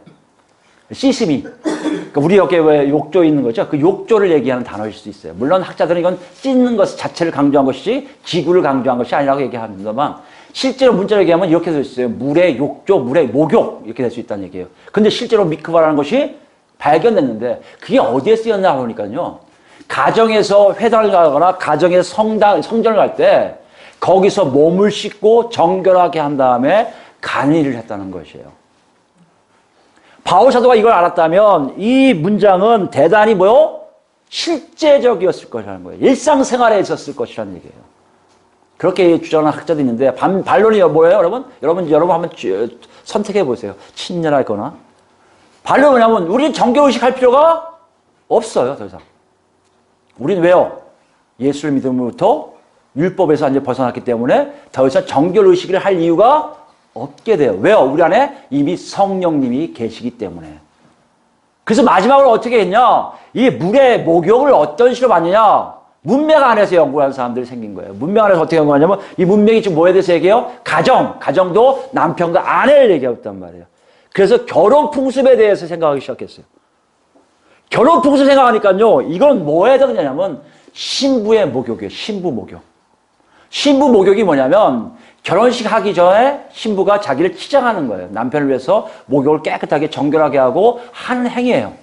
씻음이. 그러니까 우리 여기에 왜 욕조 있는 거죠? 그 욕조를 얘기하는 단어일 수도 있어요. 물론 학자들은 이건 씻는 것 자체를 강조한 것이지 지구를 강조한 것이 아니라고 얘기합니다만 실제로 문자로 얘기하면 이렇게 될 수 있어요. 물의 욕조, 물의 목욕 이렇게 될 수 있다는 얘기예요. 근데 실제로 미크바라는 것이 발견됐는데 그게 어디에 쓰였나 보니까요. 가정에서 회당을 가거나 가정에서 성전을 갈 때 거기서 몸을 씻고 정결하게 한 다음에 간이를 했다는 것이에요. 바울 사도가 이걸 알았다면 이 문장은 대단히 뭐요? 실제적이었을 것이라는 거예요. 일상생활에 있었을 것이라는 얘기예요. 그렇게 주장하는 학자도 있는데 반론이 뭐예요, 여러분? 여러분 한번 선택해 보세요. 친절하거나. 반론은 뭐냐면 우리는 정결의식 할 필요가 없어요, 더 이상. 우리는 왜요? 예수를 믿음으로부터 율법에서 이제 벗어났기 때문에 더 이상 정결의식을 할 이유가 없게 돼요. 왜요? 우리 안에 이미 성령님이 계시기 때문에. 그래서 마지막으로 어떻게 했냐? 이 물의 목욕을 어떤 식으로 받느냐? 문명 안에서 연구하는 사람들이 생긴 거예요. 문명 안에서 어떻게 연구하냐면 이 문명이 지금 뭐에 대해서 얘기해요? 가정도 남편과 아내를 얘기했단 말이에요. 그래서 결혼 풍습에 대해서 생각하기 시작했어요. 결혼 풍습 생각하니까요. 이건 뭐에 해당되냐면 신부의 목욕이에요. 신부 목욕. 신부 목욕이 뭐냐면 결혼식 하기 전에 신부가 자기를 치장하는 거예요. 남편을 위해서 목욕을 깨끗하게 정결하게 하고 하는 행위예요.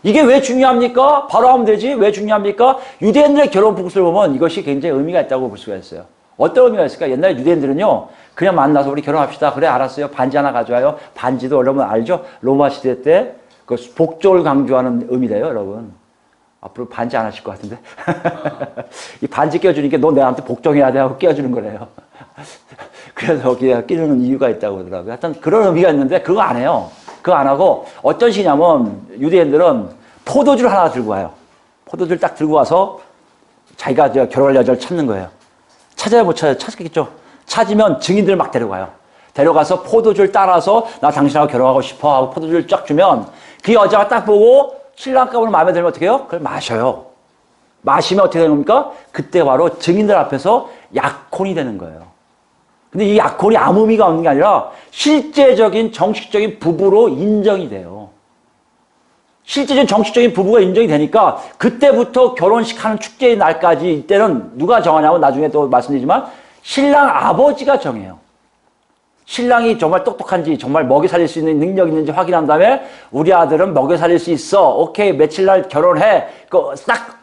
이게 왜 중요합니까? 바로 하면 되지. 왜 중요합니까? 유대인들의 결혼 풍습을 보면 이것이 굉장히 의미가 있다고 볼 수가 있어요. 어떤 의미가 있을까? 옛날에 유대인들은요. 그냥 만나서 우리 결혼합시다. 그래 알았어요. 반지 하나 가져와요. 반지도 여러분 알죠? 로마 시대 때 그 복종을 강조하는 의미래요. 여러분. 앞으로 반지 안 하실 것 같은데? 이 반지 껴주니까 너 내한테 복종해야 돼 하고 껴주는 거래요. 그래서 거기에 끼는 이유가 있다고 하더라고요. 하여튼 그런 의미가 있는데 그거 안 해요. 그거 안 하고 어떤 식이냐면 유대인들은 포도주를 하나 들고 와요. 포도주를 딱 들고 와서 자기가 결혼할 여자를 찾는 거예요. 찾아야 못 찾아요. 찾겠죠. 찾으면 증인들을 막 데려가요. 데려가서 포도주를 따라서 나 당신하고 결혼하고 싶어 하고 포도주를 쫙 주면 그 여자가 딱 보고 신랑감으로 마음에 들면 어떻게 해요? 그걸 마셔요. 마시면 어떻게 되는 겁니까? 그때 바로 증인들 앞에서 약혼이 되는 거예요. 근데 이 약혼이 아무 의미가 없는 게 아니라 실제적인 정식적인 부부로 인정이 돼요. 실제적인 정식적인 부부가 인정이 되니까 그때부터 결혼식 하는 축제의 날까지 이때는 누가 정하냐면 나중에 또 말씀드리지만 신랑 아버지가 정해요. 신랑이 정말 똑똑한지 정말 먹여 살릴 수 있는 능력이 있는지 확인한 다음에 우리 아들은 먹여 살릴 수 있어. 오케이 며칠 날 결혼해. 딱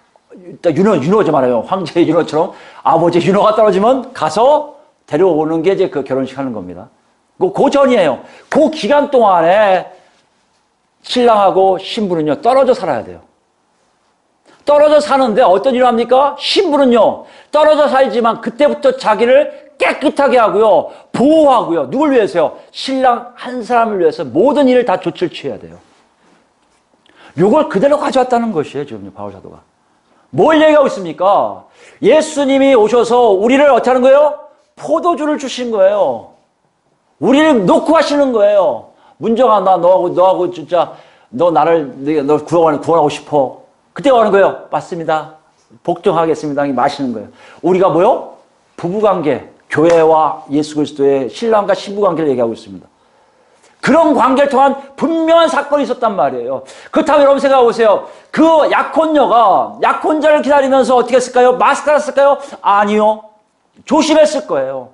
윤호죠 말아요. 황제의 윤호처럼 아버지의 윤호가 떨어지면 가서 데려오는 게 이제 그 결혼식 하는 겁니다. 그 전이에요. 그 기간 동안에 신랑하고 신부는요 떨어져 살아야 돼요. 떨어져 사는데 어떤 일을 합니까? 신부는요 떨어져 살지만 그때부터 자기를 깨끗하게 하고요 보호하고요 누굴 위해서요? 신랑 한 사람을 위해서 모든 일을 다 조치를 취해야 돼요. 이걸 그대로 가져왔다는 것이에요. 지금 바울 사도가 뭘 얘기하고 있습니까? 예수님이 오셔서 우리를 어떻게 하는 거예요? 포도주를 주신 거예요. 우리를 놓고 하시는 거예요. 문정아, 나 너하고 진짜 너 구원하고 싶어. 그때 하는 거예요. 맞습니다. 복종하겠습니다. 마시는 거예요. 우리가 뭐요? 부부관계, 교회와 예수 그리스도의 신랑과 신부 관계를 얘기하고 있습니다. 그런 관계를 통한 분명한 사건이 있었단 말이에요. 그렇다면 여러분 생각해 보세요. 그 약혼녀가 약혼자를 기다리면서 어떻게 했을까요? 마스크를 썼을까요? 아니요. 조심했을 거예요.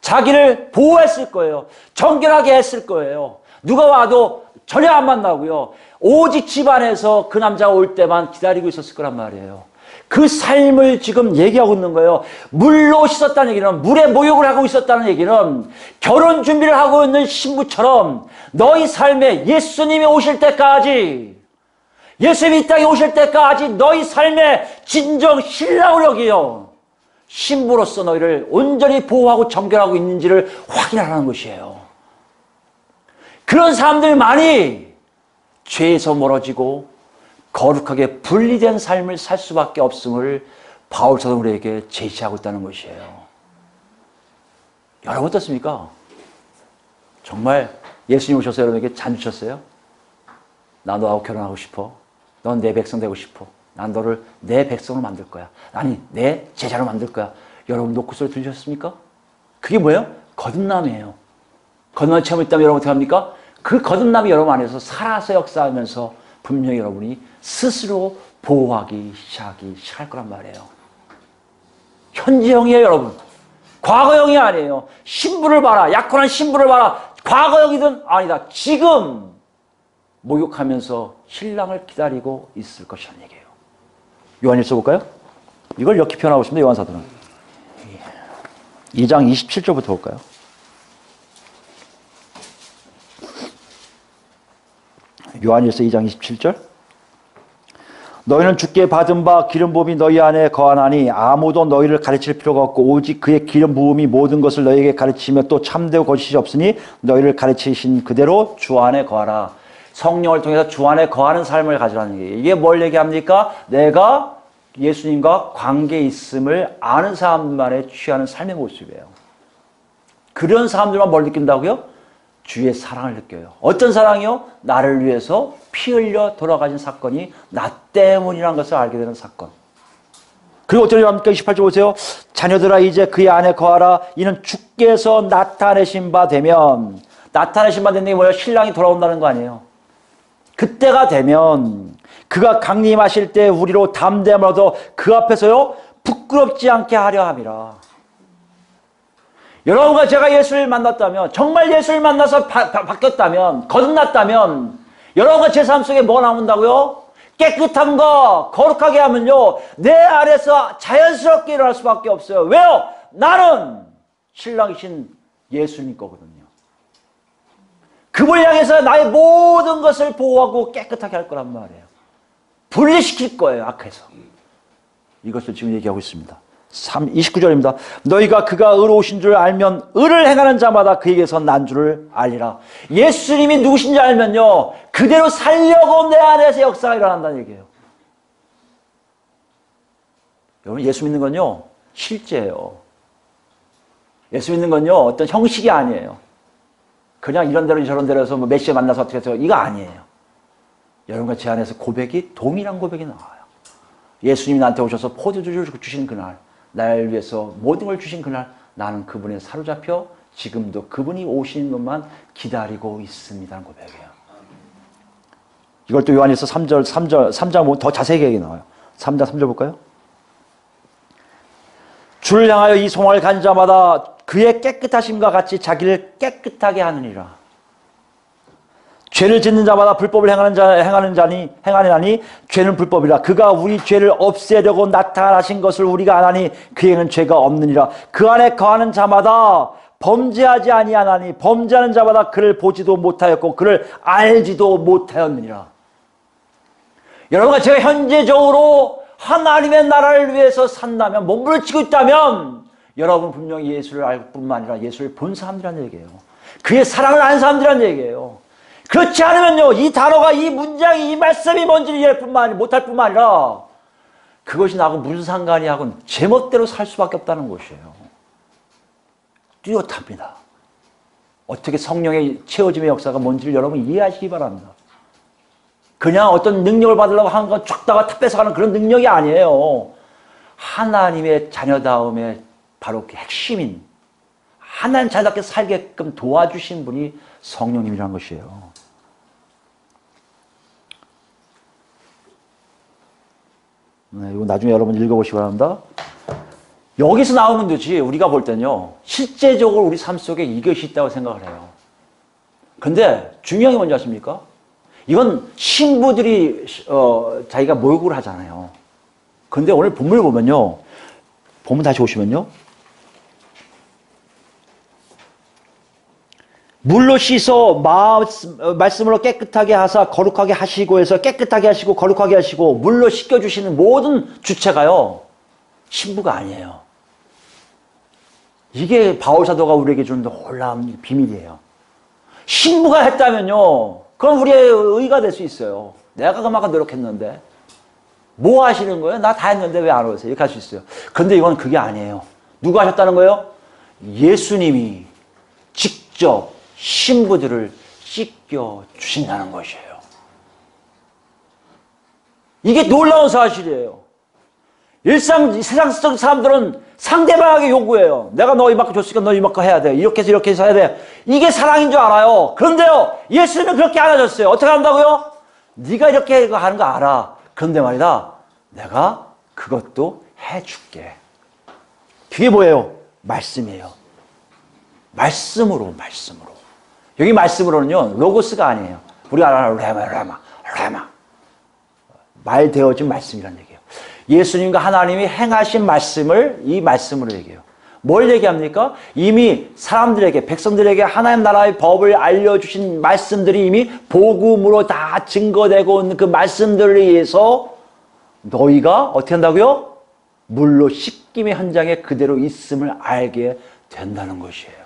자기를 보호했을 거예요. 정결하게 했을 거예요. 누가 와도 전혀 안 만나고요. 오직 집안에서 그 남자가 올 때만 기다리고 있었을 거란 말이에요. 그 삶을 지금 얘기하고 있는 거예요. 물로 씻었다는 얘기는, 물에 목욕을 하고 있었다는 얘기는 결혼 준비를 하고 있는 신부처럼 너희 삶에 예수님이 오실 때까지, 예수님이 이 땅에 오실 때까지 너희 삶의 진정 신랑을 여기요 신부로서 너희를 온전히 보호하고 정결하고 있는지를 확인하라는 것이에요. 그런 사람들만이 죄에서 멀어지고 거룩하게 분리된 삶을 살 수밖에 없음을 바울 사도는 우리에게 제시하고 있다는 것이에요. 여러분 어떻습니까? 정말 예수님 오셔서 여러분에게 잔 주셨어요? 나 너하고 결혼하고 싶어. 넌 내 백성 되고 싶어. 난 너를 내 백성으로 만들 거야. 아니 내 제자로 만들 거야. 여러분 노크소리 들으셨습니까? 그게 뭐예요? 거듭남이에요. 거듭남 체험이 있다면 여러분 어떻게 합니까? 그 거듭남이 여러분 안에서 살아서 역사하면서 분명히 여러분이 스스로 보호하기 시작할 거란 말이에요. 현재형이에요 여러분. 과거형이 아니에요. 신부를 봐라. 약혼한 신부를 봐라. 과거형이든 아니다. 지금 목욕하면서 신랑을 기다리고 있을 것이라는 얘기예요. 요한일서 볼까요? 이걸 이렇게 표현하고 있습니다. 요한사도는 2장 27절부터 볼까요? 요한일서 2장 27절 너희는 주께 받은 바 기름 부음이 너희 안에 거하나니 아무도 너희를 가르칠 필요가 없고 오직 그의 기름 부음이 모든 것을 너희에게 가르치며 또 참되고 거짓이 없으니 너희를 가르치신 그대로 주 안에 거하라. 성령을 통해서 주 안에 거하는 삶을 가지라는 얘기예요. 이게 뭘 얘기합니까? 내가 예수님과 관계에 있음을 아는 사람들만의 취하는 삶의 모습이에요. 그런 사람들만 뭘 느낀다고요? 주의 사랑을 느껴요. 어떤 사랑이요? 나를 위해서 피 흘려 돌아가신 사건이 나 때문이라는 것을 알게 되는 사건. 그리고 어떻게 합니까? 28절 보세요. 자녀들아 이제 그의 안에 거하라. 이는 주께서 나타내신 바 되면, 나타내신 바 되는 게 뭐예요? 신랑이 돌아온다는 거 아니에요. 그때가 되면 그가 강림하실 때 우리로 담대함을 얻어 그 앞에서요 부끄럽지 않게 하려 함이라. 여러분과 제가 예수를 만났다면, 정말 예수를 만나서 바뀌었다면, 거듭났다면 여러분과 제 삶 속에 뭐가 나온다고요? 깨끗한 거, 거룩하게 하면요 내 안에서 자연스럽게 일어날 수밖에 없어요. 왜요? 나는 신랑이신 예수님 거거든요. 그분을 향해서 나의 모든 것을 보호하고 깨끗하게 할 거란 말이에요. 분리시킬 거예요, 악해서. 이것을 지금 얘기하고 있습니다. 29절입니다. 너희가 그가 의로우신 줄 알면 의를 행하는 자마다 그에게서 난 줄을 알리라. 예수님이 누구신지 알면요 그대로 살려고 내 안에서 역사가 일어난다는 얘기예요. 여러분 예수 믿는 건요 실제예요. 예수 믿는 건요 어떤 형식이 아니에요. 그냥 이런 대로 저런 대로 해서 뭐 몇 시에 만나서 어떻게 해서 이거 아니에요. 여러분과 제 안에서 고백이 동일한 고백이 나와요. 예수님이 나한테 오셔서 포도주를 주신 그날, 날 위해서 모든 걸 주신 그날 나는 그분에 사로잡혀 지금도 그분이 오시는 것만 기다리고 있습니다는 고백이에요. 이걸 또 요한일서 3장 보면 더 자세하게 얘기 나와요. 3장 3절 볼까요? 주를 향하여 이 소망을 간 자마다 그의 깨끗하심과 같이 자기를 깨끗하게 하느니라. 죄를 짓는 자마다 불법을 행하느니 죄는 불법이라. 그가 우리 죄를 없애려고 나타나신 것을 우리가 아나니 그에는 죄가 없느니라. 그 안에 거하는 자마다 범죄하지 아니하나니 범죄하는 자마다 그를 보지도 못하였고 그를 알지도 못하였느니라. 여러분과 제가 현재적으로 하나님의 나라를 위해서 산다면, 몸부림치고 있다면 여러분 분명히 예수를 알 뿐만 아니라 예수를 본 사람들이라는 얘기예요. 그의 사랑을 아는 사람들이라는 얘기예요. 그렇지 않으면요, 이 단어가, 이 문장이, 이 말씀이 뭔지를 이해할 뿐만 아니라, 못할 뿐만 아니라 그것이 나하고 무슨 상관이 하고 제멋대로 살 수밖에 없다는 것이에요. 뚜렷합니다. 어떻게 성령의 채워짐의 역사가 뭔지를 여러분 이해하시기 바랍니다. 그냥 어떤 능력을 받으려고 하는 건 쫙 다가 탑 뺏어가는 그런 능력이 아니에요. 하나님의 자녀다움의 바로 그 핵심인, 하나님 자녀답게 살게끔 도와주신 분이 성령님이라는 것이에요. 네, 이거 나중에 여러분 읽어보시기 바랍니다. 여기서 나오는 거지, 우리가 볼 때는요, 실제적으로 우리 삶 속에 이것이 있다고 생각을 해요. 근데 중요한 게 뭔지 아십니까? 이건 신부들이 자기가 모욕을 하잖아요. 근데 오늘 본문을 보면요, 본문 다시 오시면요, 물로 씻어 말씀으로 깨끗하게 하사 거룩하게 하시고 해서 깨끗하게 하시고 거룩하게 하시고 물로 씻겨주시는 모든 주체가요, 신부가 아니에요. 이게 바울사도가 우리에게 주는 놀라운 비밀이에요. 신부가 했다면요, 그럼 우리의 의가 될 수 있어요. 내가 그만큼 노력했는데 뭐 하시는 거예요? 나 다 했는데 왜 안 오세요? 이렇게 할 수 있어요. 그런데 이건 그게 아니에요. 누가 하셨다는 거예요? 예수님이 직접 신부들을 씻겨 주신다는 것이에요. 이게 놀라운 사실이에요. 세상 속 사람들은 상대방에게 요구해요. 내가 너 이만큼 줬으니까 너 이만큼 해야 돼. 이렇게 해서 해야 돼. 이게 사랑인 줄 알아요. 그런데요, 예수님은 그렇게 안 하셨어요. 어떻게 한다고요? 네가 이렇게 하는 거 알아. 그런데 말이다, 내가 그것도 해줄게. 그게 뭐예요? 말씀이에요. 말씀으로. 여기 말씀으로는요, 로고스가 아니에요. 우리가 알아요. 레마. 말 되어진 말씀이라는 얘기예요. 예수님과 하나님이 행하신 말씀을 이 말씀으로 얘기해요. 뭘 얘기합니까? 이미 사람들에게, 백성들에게 하나님 나라의 법을 알려주신 말씀들이 이미 복음으로 다 증거되고 있는 그 말씀들에 의해서 너희가 어떻게 한다고요? 물로 씻김의 현장에 그대로 있음을 알게 된다는 것이에요.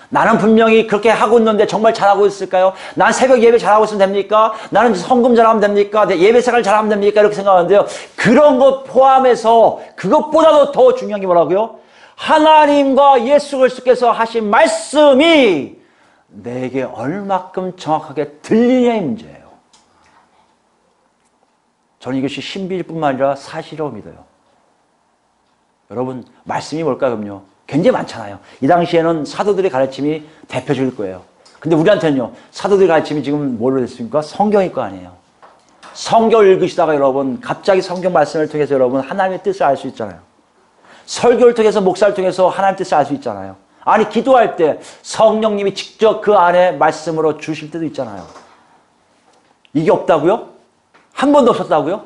나는 분명히 그렇게 하고 있는데 정말 잘하고 있을까요? 난 새벽 예배 잘하고 있으면 됩니까? 나는 성금 잘하면 됩니까? 예배 생활 잘하면 됩니까? 이렇게 생각하는데요, 그런 것 포함해서 그것보다도 더 중요한 게 뭐라고요? 하나님과 예수 그리스도께서 하신 말씀이 내게 얼마큼 정확하게 들리냐의 문제예요. 저는 이것이 신비일 뿐만 아니라 사실이라고 믿어요. 여러분, 말씀이 뭘까요? 그럼요, 굉장히 많잖아요. 이 당시에는 사도들의 가르침이 대표적일 거예요. 근데 우리한테는요, 사도들의 가르침이 지금 뭘로 됐습니까? 성경일 거 아니에요. 성경을 읽으시다가 여러분, 갑자기 성경 말씀을 통해서 여러분, 하나님의 뜻을 알 수 있잖아요. 설교를 통해서, 목사를 통해서 하나님의 뜻을 알 수 있잖아요. 아니, 기도할 때 성령님이 직접 그 안에 말씀으로 주실 때도 있잖아요. 이게 없다고요? 한 번도 없었다고요?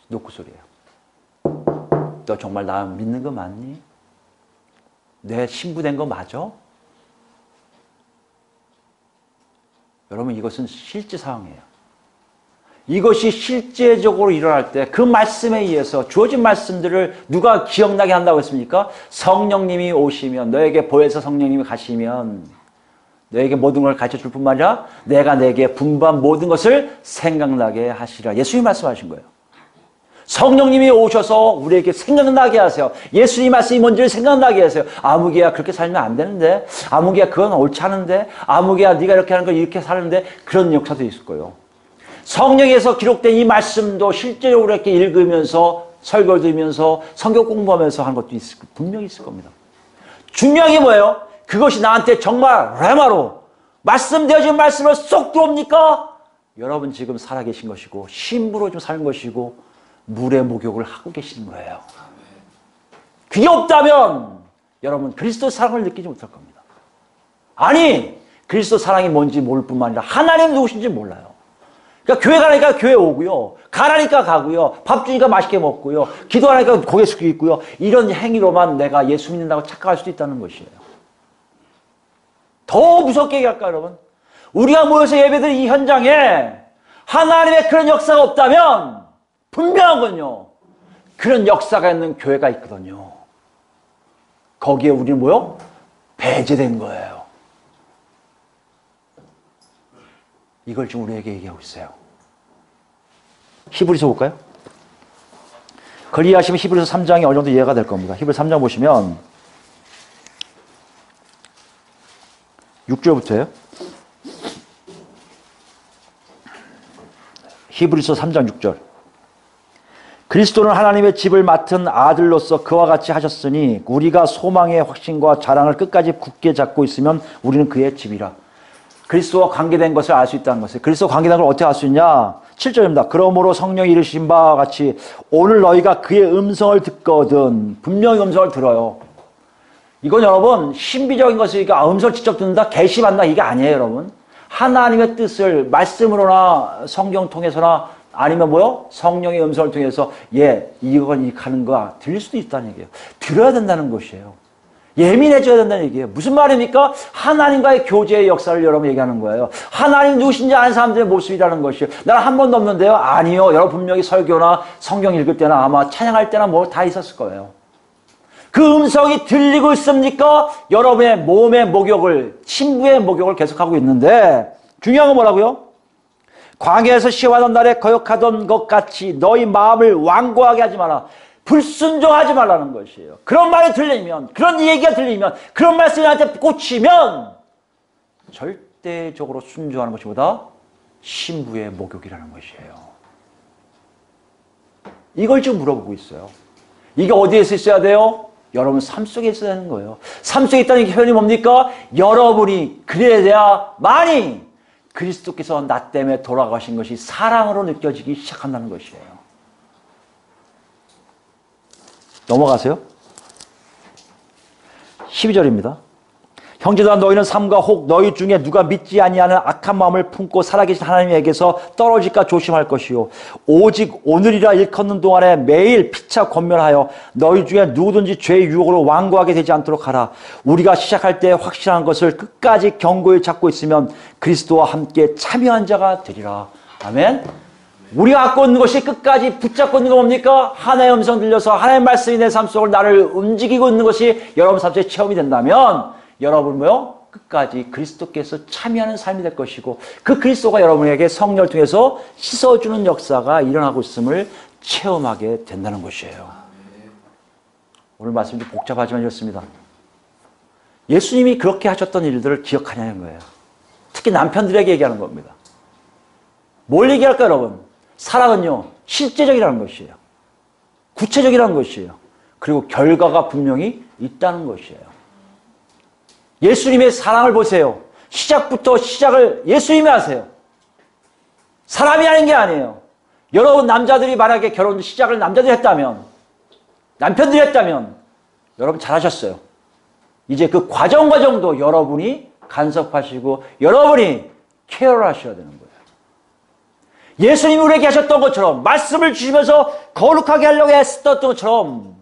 노크 소리예요. 너 정말 나 믿는 거 맞니? 내 신부된 거 맞아? 여러분, 이것은 실제 상황이에요. 이것이 실제적으로 일어날 때 그 말씀에 의해서 주어진 말씀들을 누가 기억나게 한다고 했습니까? 성령님이 오시면, 너에게 보혜사 성령님이 가시면 너에게 모든 걸 가르쳐 줄 뿐만 아니라 내가 내게 분부한 모든 것을 생각나게 하시라. 예수님이 말씀하신 거예요. 성령님이 오셔서 우리에게 생각나게 하세요. 예수님 말씀이 뭔지를 생각나게 하세요. 아무개야, 그렇게 살면 안 되는데, 아무개야, 그건 옳지 않은데, 아무개야, 네가 이렇게 하는 거 이렇게 사는데, 그런 역사도 있을 거예요. 성령에서 기록된 이 말씀도 실제로 이렇게 읽으면서 설교 들으면서 성경 공부하면서 하는 것도 분명히 있을 겁니다. 중요한 게 뭐예요? 그것이 나한테 정말 레마로 말씀되어진 말씀을 쏙 들어옵니까? 여러분 지금 살아계신 것이고 신부로 좀 사는 것이고 물의 목욕을 하고 계시는 거예요. 그게 없다면 여러분 그리스도 사랑을 느끼지 못할 겁니다. 아니 그리스도 사랑이 뭔지 모를 뿐만 아니라 하나님 누구신지 몰라요. 그러니까 교회 가니까 교회 오고요. 가라니까 가고요. 밥 주니까 맛있게 먹고요. 기도하니까 고개 숙이고 있고요. 이런 행위로만 내가 예수 믿는다고 착각할 수도 있다는 것이에요. 더 무섭게 얘기할까 여러분? 우리가 모여서 예배드린 이 현장에 하나님의 그런 역사가 없다면 분명한 건요. 그런 역사가 있는 교회가 있거든요. 거기에 우리는 뭐요? 배제된 거예요. 이걸 지금 우리에게 얘기하고 있어요. 히브리서 볼까요? 그걸 이해하시면 히브리서 3장이 어느 정도 이해가 될 겁니다. 히브리서 3장 보시면 6절부터예요. 히브리서 3장 6절. 그리스도는 하나님의 집을 맡은 아들로서 그와 같이 하셨으니 우리가 소망의 확신과 자랑을 끝까지 굳게 잡고 있으면 우리는 그의 집이라. 그리스도와 관계된 것을 알 수 있다는 것이에요. 그리스도와 관계된 걸 어떻게 알 수 있냐? 7절입니다. 그러므로 성령이 이르신 바와 같이 오늘 너희가 그의 음성을 듣거든. 분명히 음성을 들어요. 이건 여러분 신비적인 것이니까 음성을 직접 듣는다, 계시받는다 이게 아니에요 여러분. 하나님의 뜻을 말씀으로나 성경 통해서나 아니면 뭐요? 성령의 음성을 통해서 이건 이렇게 하는 거야 들릴 수도 있다는 얘기예요. 들어야 된다는 것이에요. 예민해져야 된다는 얘기예요. 무슨 말입니까? 하나님과의 교제의 역사를 여러분 얘기하는 거예요. 하나님 누구신지 아는 사람들의 모습이라는 것이에요. 나는 한 번도 없는데요. 아니요. 여러분 분명히 설교나 성경 읽을 때나 아마 찬양할 때나 뭐 다 있었을 거예요. 그 음성이 들리고 있습니까? 여러분의 몸의 목욕을, 신부의 목욕을 계속하고 있는데 중요한 건 뭐라고요? 광야에서 시험하던 날에 거역하던 것 같이 너희 마음을 완고하게 하지 마라. 불순종하지 말라는 것이에요. 그런 말이 들리면, 그런 얘기가 들리면, 그런 말씀이 나한테 꽂히면 절대적으로 순종하는 것보다 신부의 목욕이라는 것이에요. 이걸 지금 물어보고 있어요. 이게 어디에서 있어야 돼요? 여러분 삶 속에 있어야 되는 거예요. 삶 속에 있다는 게 표현이 뭡니까? 여러분이 그래야 많이 그리스도께서 나 때문에 돌아가신 것이 사랑으로 느껴지기 시작한다는 것이에요. 넘어가세요. 12절입니다. 형제들아 너희는 삼가 혹 너희 중에 누가 믿지 아니하는 악한 마음을 품고 살아계신 하나님에게서 떨어질까 조심할 것이요 오직 오늘이라 일컫는 동안에 매일 피차 권면하여 너희 중에 누구든지 죄의 유혹으로 완고하게 되지 않도록 하라. 우리가 시작할 때 확실한 것을 끝까지 견고히 잡고 있으면 그리스도와 함께 참여한 자가 되리라. 아멘. 우리가 갖고 있는 것이 끝까지 붙잡고 있는 거 뭡니까? 하나의 음성 들려서 하나의 말씀이 내 삶 속을 나를 움직이고 있는 것이 여러분 삶 속에 체험이 된다면 여러분 뭐요? 끝까지 그리스도께서 참여하는 삶이 될 것이고 그 그리스도가 여러분에게 성령을 통해서 씻어주는 역사가 일어나고 있음을 체험하게 된다는 것이에요. 오늘 말씀이 좀 복잡하지만 이렇습니다. 예수님이 그렇게 하셨던 일들을 기억하냐는 거예요. 특히 남편들에게 얘기하는 겁니다. 뭘 얘기할까요 여러분? 사랑은요 실제적이라는 것이에요. 구체적이라는 것이에요. 그리고 결과가 분명히 있다는 것이에요. 예수님의 사랑을 보세요. 시작부터 시작을 예수님이 하세요. 사람이 하는 게 아니에요. 여러분 남자들이 만약에 결혼 시작을 남자들이 했다면 남편들이 했다면 여러분 잘하셨어요. 이제 그 과정도 여러분이 간섭하시고 여러분이 케어를 하셔야 되는 거예요. 예수님이 우리에게 하셨던 것처럼 말씀을 주시면서 거룩하게 하려고 했었던 것처럼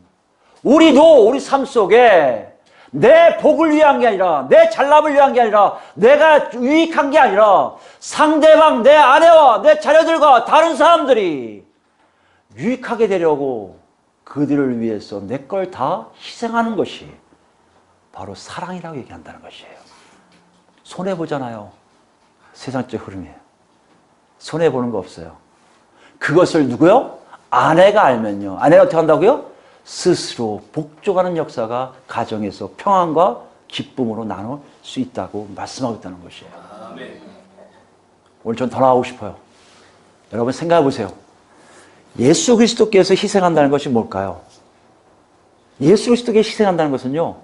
우리도 우리 삶 속에 내 복을 위한 게 아니라 내 잘남을 위한 게 아니라 내가 유익한 게 아니라 상대방 내 아내와 내 자녀들과 다른 사람들이 유익하게 되려고 그들을 위해서 내 걸 다 희생하는 것이 바로 사랑이라고 얘기한다는 것이에요. 손해보잖아요. 세상적 흐름이에요. 손해보는 거 없어요. 그것을 누구요? 아내가 알면요. 아내가 어떻게 한다고요? 스스로 복종하는 역사가 가정에서 평안과 기쁨으로 나눌 수 있다고 말씀하고 있다는 것이에요. 오늘 전 더 나가고 싶어요. 여러분 생각해 보세요. 예수 그리스도께서 희생한다는 것이 뭘까요? 예수 그리스도께서 희생한다는 것은요,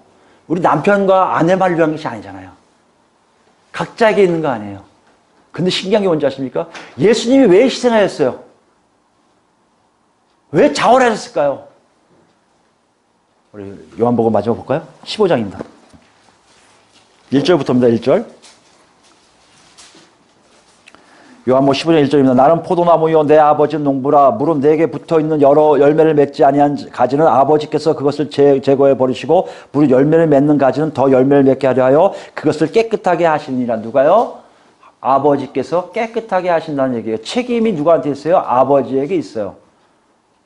우리 남편과 아내만을 위한 것이 아니잖아요. 각자에게 있는 거 아니에요. 근데 신기한 게 뭔지 아십니까? 예수님이 왜 희생하셨어요? 왜 자원하셨을까요? 우리 요한복음 마지막 볼까요? 15장입니다. 1절부터입니다. 1절. 요한복음 15장 1절입니다. 나는 포도나무요 내 아버지는 농부라. 물은 내게 붙어있는 여러 열매를 맺지 아니한 가지는 아버지께서 그것을 제거해 버리시고 물은 열매를 맺는 가지는 더 열매를 맺게 하려 하여 그것을 깨끗하게 하시니라. 누가요? 아버지께서 깨끗하게 하신다는 얘기예요. 책임이 누구한테 있어요? 아버지에게 있어요.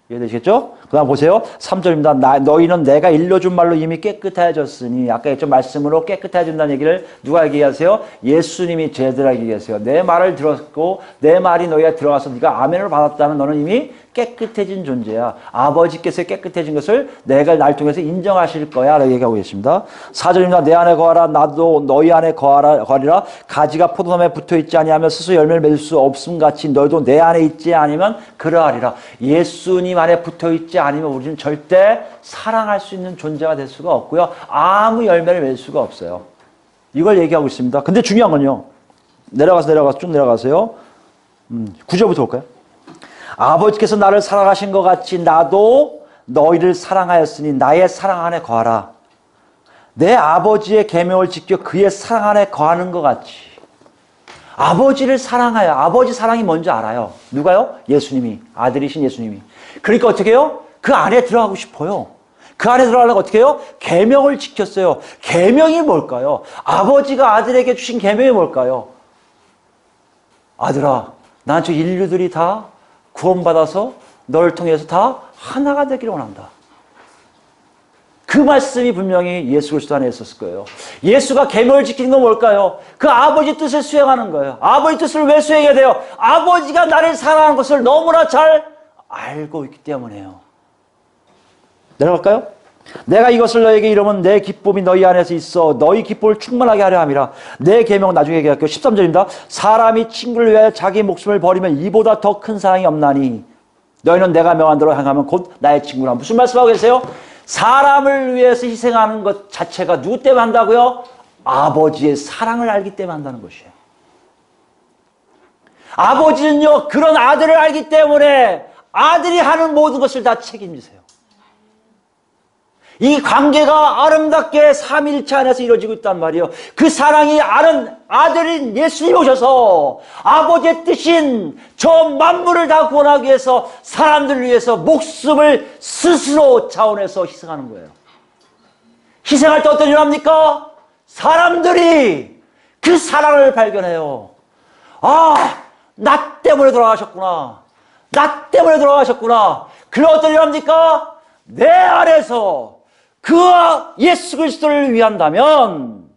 이해되시겠죠? 그 다음 보세요. 3절입니다. 너희는 내가 일러준 말로 이미 깨끗해졌으니, 아까 했죠? 말씀으로 깨끗해진다는 얘기를 누가 얘기하세요? 예수님이 제자들에게 얘기하세요. 내 말을 들었고 내 말이 너희가 들어가서 네가 아멘을 받았다면 너는 이미 깨끗해진 존재야. 아버지께서 깨끗해진 것을 내가 날 통해서 인정하실 거야 라고 얘기하고 계십니다. 4절입니다. 내 안에 거하라 나도 너희 안에 거하리라. 가지가 포도나무에 붙어있지 아니하면 스스로 열매를 맺을 수 없음 같이 너희도 내 안에 있지 아니면 그러하리라. 예수님 안에 붙어있지 않으면 우리는 절대 사랑할 수 있는 존재가 될 수가 없고요. 아무 열매를 맺을 수가 없어요. 이걸 얘기하고 있습니다. 근데 중요한 건요. 내려가서 쭉 내려가세요. 9절부터 볼까요? 아버지께서 나를 사랑하신 것 같이 나도 너희를 사랑하였으니 나의 사랑 안에 거하라. 내 아버지의 계명을 지켜 그의 사랑 안에 거하는 것 같이. 아버지를 사랑하여, 아버지 사랑이 뭔지 알아요. 누가요? 예수님이, 아들이신 예수님이. 그러니까 어떻게 해요? 그 안에 들어가고 싶어요. 그 안에 들어가려고 어떻게 해요? 계명을 지켰어요. 계명이 뭘까요? 아버지가 아들에게 주신 계명이 뭘까요? 아들아, 난 저 인류들이 다 구원받아서 너를 통해서 다 하나가 되기를 원한다. 그 말씀이 분명히 예수 그리스도 안에 있었을 거예요. 예수가 계명을 지키는 건 뭘까요? 그 아버지 뜻을 수행하는 거예요. 아버지 뜻을 왜 수행해야 돼요? 아버지가 나를 사랑하는 것을 너무나 잘 알고 있기 때문에요. 내려갈까요? 내가 이것을 너에게 이르면 내 기쁨이 너희 안에서 있어 너희 기쁨을 충만하게 하려 함이라. 내 계명은 나중에 얘기할게요. 13절입니다. 사람이 친구를 위하여 자기 목숨을 버리면 이보다 더 큰 사랑이 없나니 너희는 내가 명한 대로 행하면 곧 나의 친구라. 무슨 말씀하고 계세요? 사람을 위해서 희생하는 것 자체가 누구 때문에 한다고요? 아버지의 사랑을 알기 때문에 한다는 것이에요. 아버지는요 그런 아들을 알기 때문에 아들이 하는 모든 것을 다 책임지세요. 이 관계가 아름답게 삼위일체 안에서 이루어지고 있단 말이에요. 그 사랑이 아는 아들인 예수님이 오셔서 아버지의 뜻인 저 만물을 다 구원하기 위해서 사람들을 위해서 목숨을 스스로 자원해서 희생하는 거예요. 희생할 때 어떤 일 합니까? 사람들이 그 사랑을 발견해요. 아, 나 때문에 돌아가셨구나. 나 때문에 돌아가셨구나. 그리고 어떤 일 합니까? 내 안에서 그 예수 그리스도를 위한다면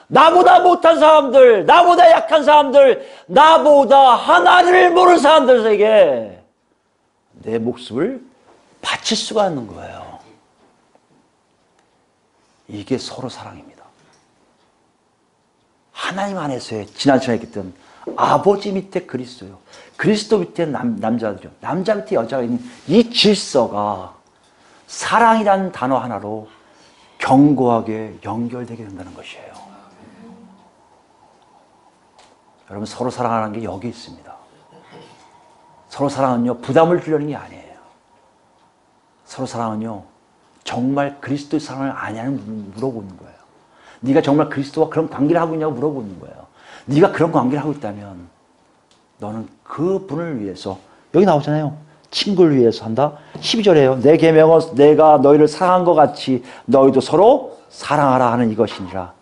나보다 못한 사람들, 나보다 약한 사람들, 나보다 하나님을 모르는 사람들에게 내 목숨을 바칠 수가 있는 거예요. 이게 서로 사랑입니다. 하나님 안에서의 지난 시간에 했던 아버지 밑에 그리스도요. 그리스도 밑에 남자들이요. 남자 밑에 여자가 있는 이 질서가 사랑이라는 단어 하나로 견고하게 연결되게 된다는 것이에요. 여러분 서로 사랑하는 게 여기 있습니다. 서로 사랑은요 부담을 주려는 게 아니에요. 서로 사랑은요 정말 그리스도의 사랑을 아냐는 물어보는 거예요. 네가 정말 그리스도와 그런 관계를 하고 있냐고 물어보는 거예요. 네가 그런 관계를 하고 있다면 너는 그 분을 위해서 여기 나오잖아요. 친구를 위해서 한다. 12절에요. 내 계명은 내가 너희를 사랑한 것 같이 너희도 서로 사랑하라 하는 이것이니라.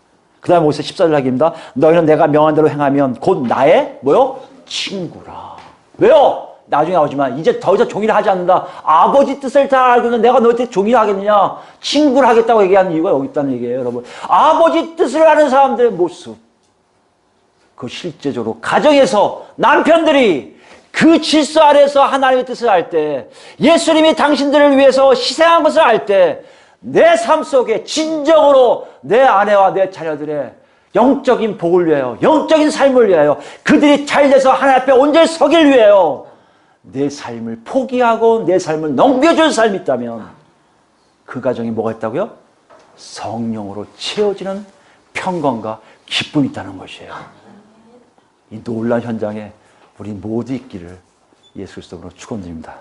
그 다음에 보세요. 14절 하기입니다. 너희는 내가 명한 대로 행하면 곧 나의 뭐요? 친구라. 왜요? 나중에 나오지만 이제 더 이상 종이를 하지 않는다. 아버지 뜻을 다 알고 있는 내가 너희한테 종이를 하겠느냐? 친구를 하겠다고 얘기하는 이유가 여기 있다는 얘기예요. 여러분. 아버지 뜻을 아는 사람들의 모습. 그 실제적으로 가정에서 남편들이 그 질서 아래에서 하나님의 뜻을 알 때, 예수님이 당신들을 위해서 희생한 것을 알 때, 내 삶 속에 진정으로 내 아내와 내 자녀들의 영적인 복을 위하여, 영적인 삶을 위하여, 그들이 잘 돼서 하나님 앞에 온전히 서길 위하여 내 삶을 포기하고 내 삶을 넘겨준 삶이 있다면 그 가정에 뭐가 있다고요? 성령으로 채워지는 평강과 기쁨이 있다는 것이에요. 이 놀라운 현장에 우리 모두 있기를 예수 그리스도로 축원드립니다.